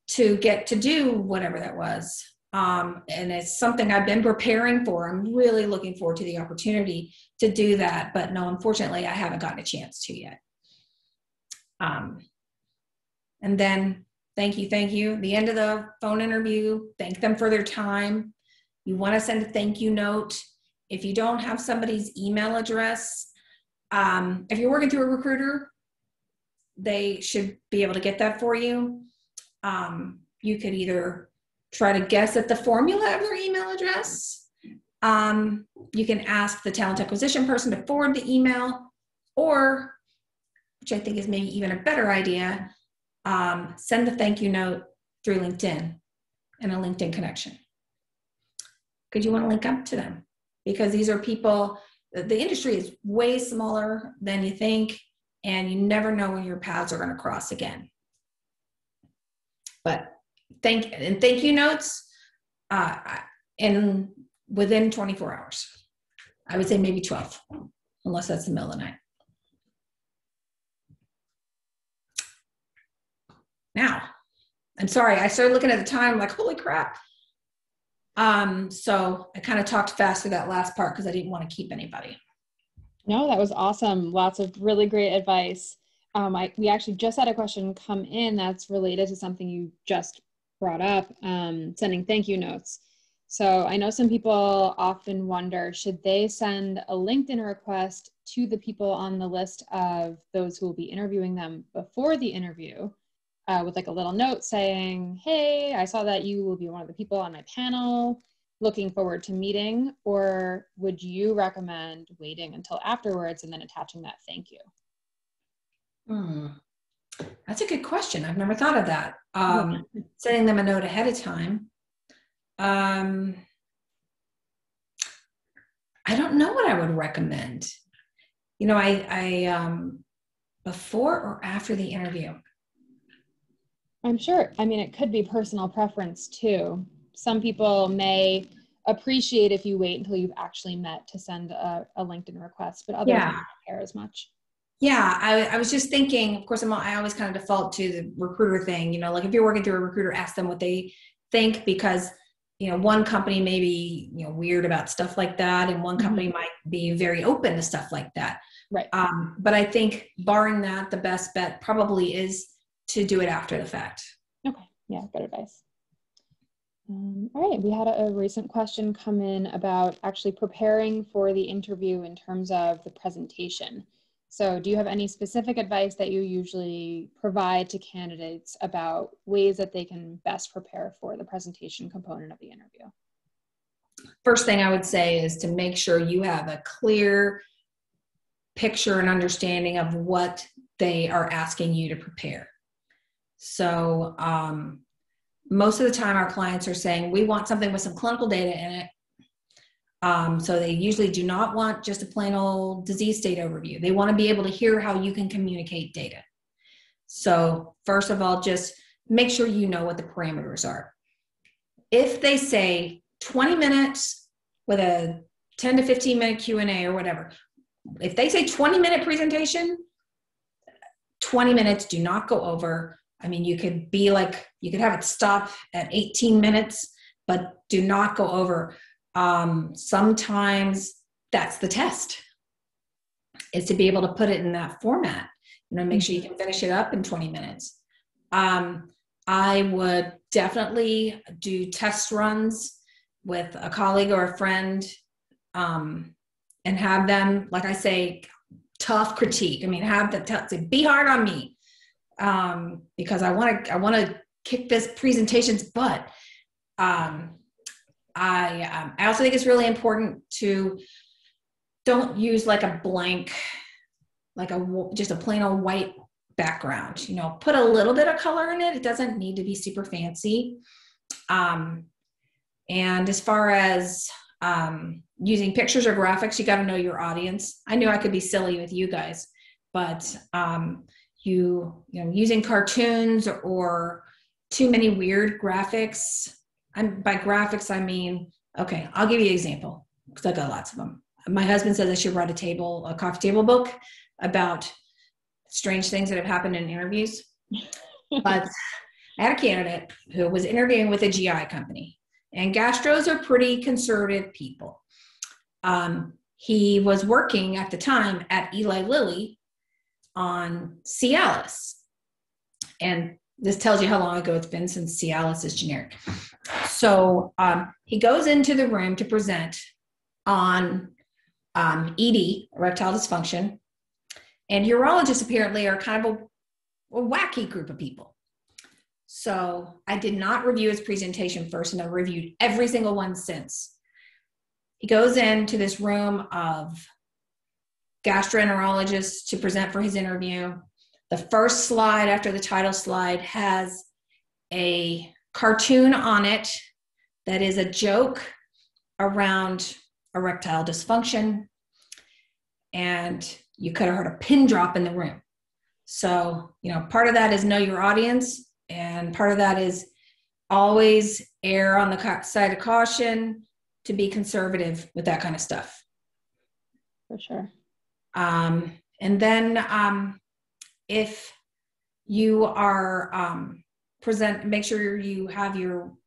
to get to do whatever that was. And it's something I've been preparing for. I'm really looking forward to the opportunity to do that. But no, unfortunately, I haven't gotten a chance to yet. And then thank you. The end of the phone interview, thank them for their time. You want to send a thank you note. If you don't have somebody's email address, if you're working through a recruiter, they should be able to get that for you. You could either try to guess at the formula of their email address. You can ask the talent acquisition person to forward the email, or, which I think is maybe even a better idea, send the thank you note through LinkedIn and a LinkedIn connection. Because you want to link up to them. Because these are people, the industry is way smaller than you think, and you never know when your paths are going to cross again. But thank you notes within 24 hours. I would say maybe 12, unless that's the middle of the night. Now, I'm sorry, I started looking at the time like, holy crap. So I kind of talked fast through that last part because I didn't want to keep anybody. No, that was awesome. Lots of really great advice. We actually just had a question come in that's related to something you just brought up, sending thank you notes. So I know some people often wonder, should they send a LinkedIn request to the people on the list of those who will be interviewing them before the interview, with like a little note saying, hey, I saw that you will be one of the people on my panel, looking forward to meeting? Or would you recommend waiting until afterwards and then attaching that thank you? That's a good question. I've never thought of that. Sending them a note ahead of time. I don't know what I would recommend. You know, I before or after the interview? I'm sure. I mean, it could be personal preference too. Some people may appreciate if you wait until you've actually met to send a LinkedIn request, but others don't care as much. Yeah, I was just thinking, of course, I always kind of default to the recruiter thing, you know, like if you're working through a recruiter, ask them what they think, because, you know, one company may be, you know, weird about stuff like that, and one company might be very open to stuff like that. Right. But I think barring that, the best bet probably is to do it after the fact. Okay. Yeah, good advice. All right. We had a recent question come in about actually preparing for the interview in terms of the presentation. So do you have any specific advice that you usually provide to candidates about ways that they can best prepare for the presentation component of the interview? First thing I would say is to make sure you have a clear picture and understanding of what they are asking you to prepare. So most of the time our clients are saying, we want something with some clinical data in it. So they usually do not want just a plain old disease state overview. They want to be able to hear how you can communicate data. So first of all, just make sure you know what the parameters are. If they say 20 minutes with a 10 to 15 minute Q&A or whatever, if they say 20-minute presentation, 20 minutes, do not go over. I mean, you could have it stop at 18 minutes, but do not go over. Sometimes that's the test, is to be able to put it in that format, you know, make sure you can finish it up in 20 minutes. I would definitely do test runs with a colleague or a friend, and have them, like I say, tough critique. I mean, have the say, be hard on me, because I want to kick this presentation's butt. I also think it's really important to don't use like a blank, like just a plain old white background. You know, put a little bit of color in it. It doesn't need to be super fancy. And as far as using pictures or graphics, you got to know your audience. I knew I could be silly with you guys, but you know, using cartoons or too many weird graphics. And by graphics, I mean, okay, I'll give you an example because I got lots of them. My husband says I should write a coffee table book about strange things that have happened in interviews. But I had a candidate who was interviewing with a GI company, and gastros are pretty conservative people. He was working at the time at Eli Lilly on Cialis. And this tells you how long ago it's been since Cialis is generic. So he goes into the room to present on ED, erectile dysfunction. And urologists apparently are kind of a wacky group of people. So I did not review his presentation first, and I've reviewed every single one since. He goes into this room of gastroenterologists to present for his interview. The first slide after the title slide has a cartoon on it that is a joke around erectile dysfunction. And you could have heard a pin drop in the room. So, you know, part of that is know your audience, and part of that is always err on the side of caution, to be conservative with that kind of stuff. For sure. And then if you are make sure you have your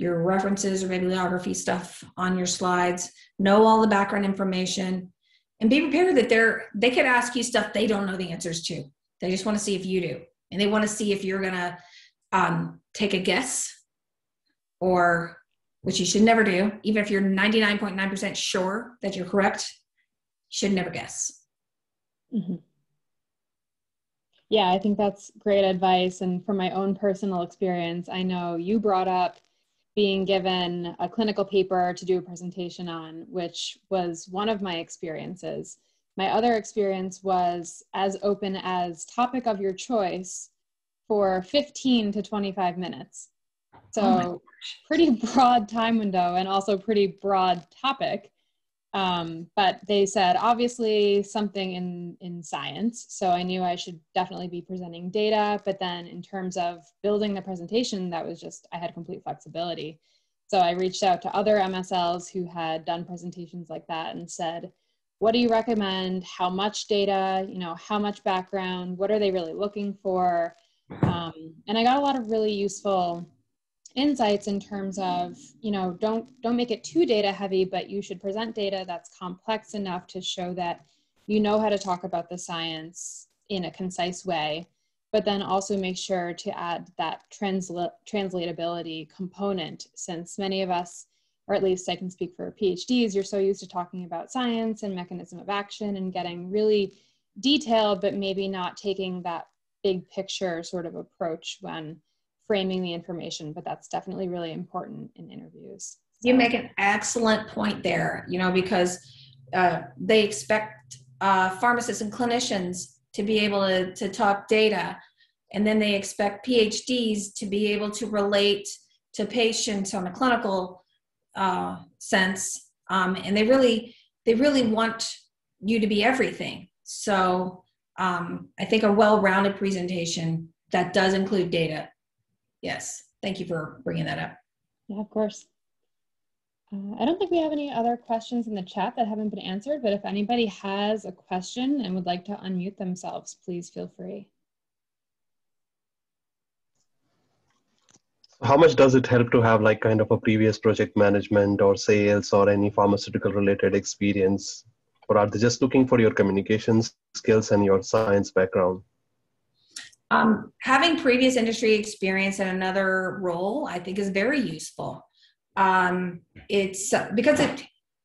references or bibliography stuff on your slides, know all the background information, and be prepared that they could ask you stuff they don't know the answers to. They just want to see if you do. And they want to see if you're going to take a guess, or, which you should never do, even if you're 99.9% sure that you're correct, you should never guess. Mm-hmm. Yeah, I think that's great advice. And from my own personal experience, I know you brought up being given a clinical paper to do a presentation on, which was one of my experiences. My other experience was as open as topic of your choice for 15 to 25 minutes. So pretty broad time window, and also pretty broad topic. But they said, obviously something in science. So I knew I should definitely be presenting data, but then in terms of building the presentation, that was just, I had complete flexibility. So I reached out to other MSLs who had done presentations like that and said, what do you recommend? How much data, you know, how much background, what are they really looking for? And I got a lot of really useful insights in terms of, you know, don't make it too data heavy, but you should present data that's complex enough to show that you know how to talk about the science in a concise way, but then also make sure to add that translatability component, since many of us, or at least I can speak for PhDs, you're so used to talking about science and mechanism of action and getting really detailed, but maybe not taking that big picture sort of approach when framing the information, but that's definitely really important in interviews. So. You make an excellent point there, you know, because they expect pharmacists and clinicians to be able to talk data, and then they expect PhDs to be able to relate to patients on a clinical sense, and they really want you to be everything. So I think a well-rounded presentation that does include data. Yes, thank you for bringing that up. Yeah, of course. I don't think we have any other questions in the chat that haven't been answered, but if anybody has a question and would like to unmute themselves, please feel free. How much does it help to have like kind of a previous project management or sales or any pharmaceutical related experience? Or are they just looking for your communication skills and your science background? Having previous industry experience in another role, I think, is very useful. It's because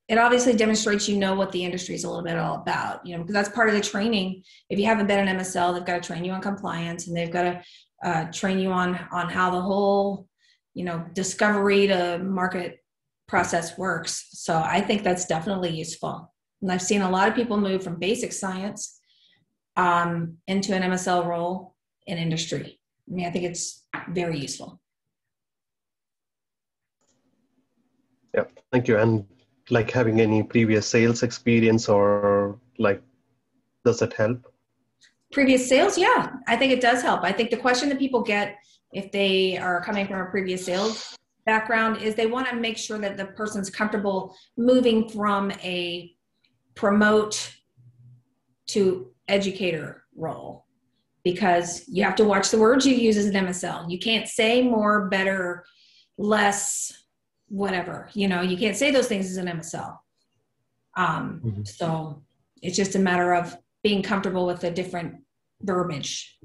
it obviously demonstrates what the industry is a little bit all about, because that's part of the training. If you haven't been an MSL, they've got to train you on compliance, and they've got to train you on how the whole, discovery to market process works. So I think that's definitely useful. And I've seen a lot of people move from basic science into an MSL role in industry. I mean, I think it's very useful. Yeah, thank you. And like having any previous sales experience, or like, does it help? Previous sales, yeah, I think it does help. I think the question that people get if they are coming from a previous sales background is they want to make sure that the person's comfortable moving from a promote to educator role, because you have to watch the words you use as an MSL. You can't say more, better, less, whatever. You can't say those things as an MSL. So it's just a matter of being comfortable with the different verbiage.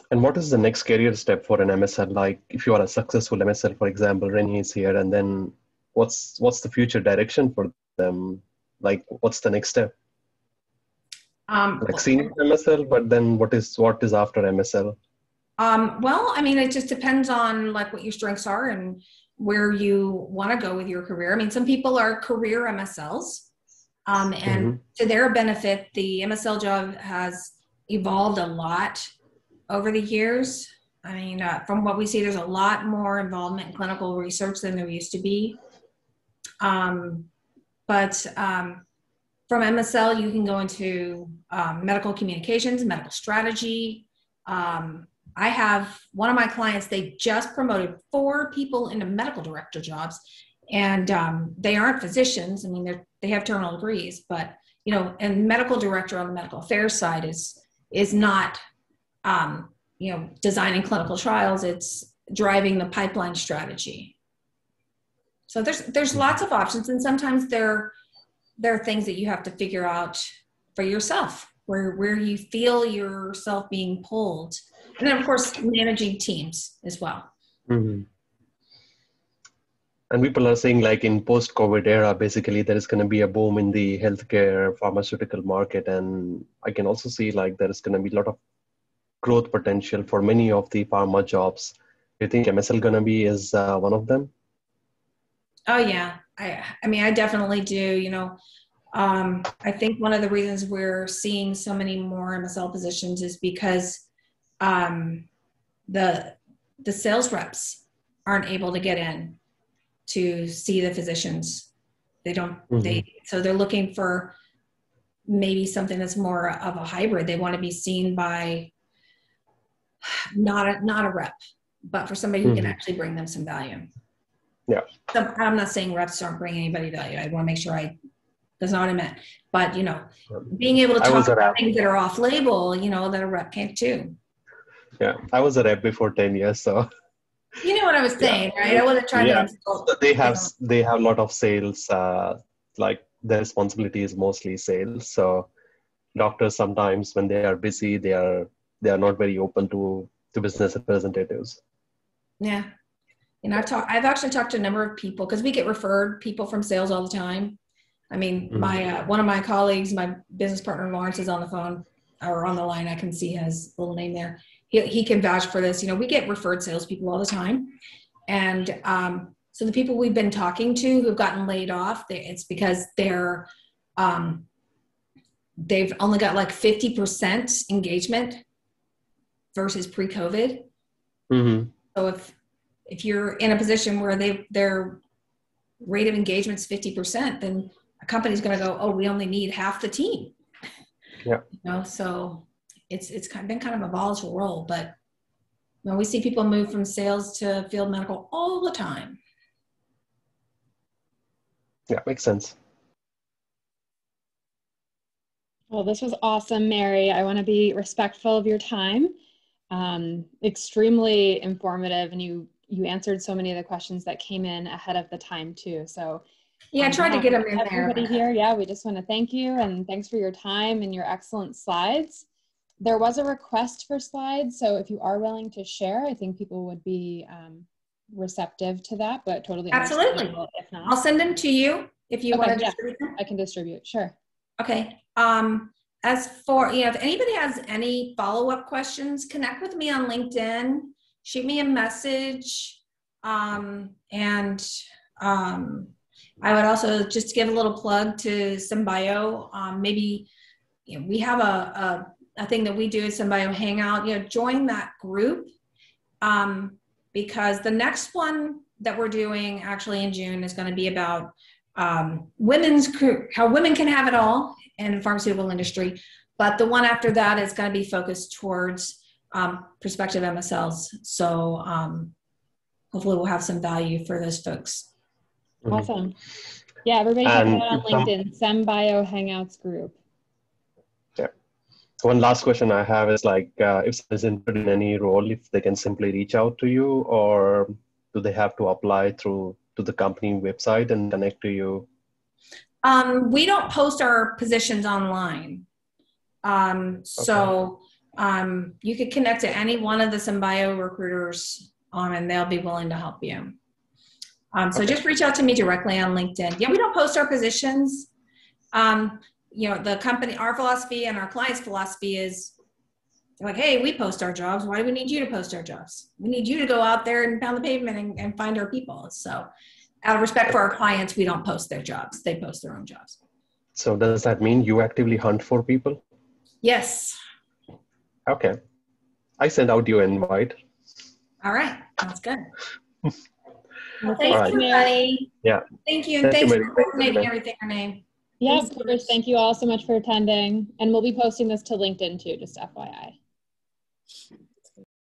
And what is the next career step for an MSL? Like, if you are a successful MSL, for example, Renee is here, and then what's the future direction for them? Like, what's the next step? Like senior MSL, but then what is after MSL? Well, I mean, it just depends on like what your strengths are and where you want to go with your career. I mean, some people are career MSLs, and to their benefit, the MSL job has evolved a lot over the years. I mean, from what we see, there's a lot more involvement in clinical research than there used to be. But from MSL, you can go into medical communications, medical strategy. I have one of my clients, they just promoted 4 people into medical director jobs, and they aren't physicians. I mean, they have terminal degrees, but, and medical director on the medical affairs side is not, designing clinical trials. It's driving the pipeline strategy. So there's lots of options, and sometimes there are things that you have to figure out for yourself, where you feel yourself being pulled. And then, of course, managing teams as well. Mm-hmm. And people are saying, like, in post-COVID era, basically there is going to be a boom in the healthcare pharmaceutical market. And I can also see like there is going to be a lot of growth potential for many of the pharma jobs. Do you think MSL going to be is one of them? Oh, yeah. I mean, I definitely do. I think one of the reasons we're seeing so many more MSL positions is because the sales reps aren't able to get in to see the physicians. They don't, so they're looking for maybe something that's more of a hybrid. They want to be seen by not a rep, but for somebody who can actually bring them some value. Yeah. So I'm not saying reps aren't bringing anybody value. I want to make sure that's not what I meant. But, being able to talk about things that are off label, that a rep can't too. Yeah. I was a rep before 10 years, so. You know what I was saying, right? I wasn't trying to insult. They have a lot of sales, like their responsibility is mostly sales. So doctors sometimes when they are busy, they are not very open to business representatives. Yeah. And I've actually talked to a number of people, because we get referred people from sales all the time. I mean, my one of my colleagues, my business partner Lawrence, is on the phone or on the line. I can see his little name there. He can vouch for this. We get referred salespeople all the time, and so the people we've been talking to who've gotten laid off, it's because they've only got like 50% engagement versus pre-COVID. So if you're in a position where their rate of engagement is 50%, then a company's going to go, oh, we only need half the team. Yeah. So it's been kind of a volatile role, but we see people move from sales to field medical all the time. Yeah, makes sense. Well, this was awesome, Mary. I want to be respectful of your time. Extremely informative, and you answered so many of the questions that came in ahead of the time too. So yeah, I tried to get them in everybody there. Here, yeah, we just want to thank you, and thanks for your time and your excellent slides. There was a request for slides, so if you are willing to share, I think people would be receptive to that, but totally Absolutely. understandable if not. I'll send them to you if you want to distribute them. I can distribute, sure. Okay. As for, if anybody has any follow-up questions, connect with me on LinkedIn, shoot me a message. I would also just give a little plug to SEMbio. Maybe we have a thing that we do at SEMbio Hangout. Join that group, because the next one that we're doing actually in June is going to be about how women can have it all in the pharmaceutical industry. But the one after that is going to be focused towards prospective MSLs. So hopefully we'll have some value for those folks. Awesome. Yeah, everybody check it out on LinkedIn, SEMbio Hangouts group. Yeah. One last question I have is if someone's interested in any role, if they can simply reach out to you, or do they have to apply to the company website and connect to you? We don't post our positions online. So you could connect to any one of the SEMbio recruiters and they'll be willing to help you. So just reach out to me directly on LinkedIn. Yeah, we don't post our positions. The company, our philosophy and our clients' philosophy is like, hey, we post our jobs. Why do we need you to post our jobs? We need you to go out there and pound the pavement and find our people. So out of respect for our clients, we don't post their jobs. They post their own jobs. So does that mean you actively hunt for people? Yes. Okay. I send out your invite. All right. Sounds good. Well, thanks, everybody. Yeah. Thank you. And thanks for coordinating everything, Renee. Yeah, of course. Thank you all so much for attending. And we'll be posting this to LinkedIn too, just FYI.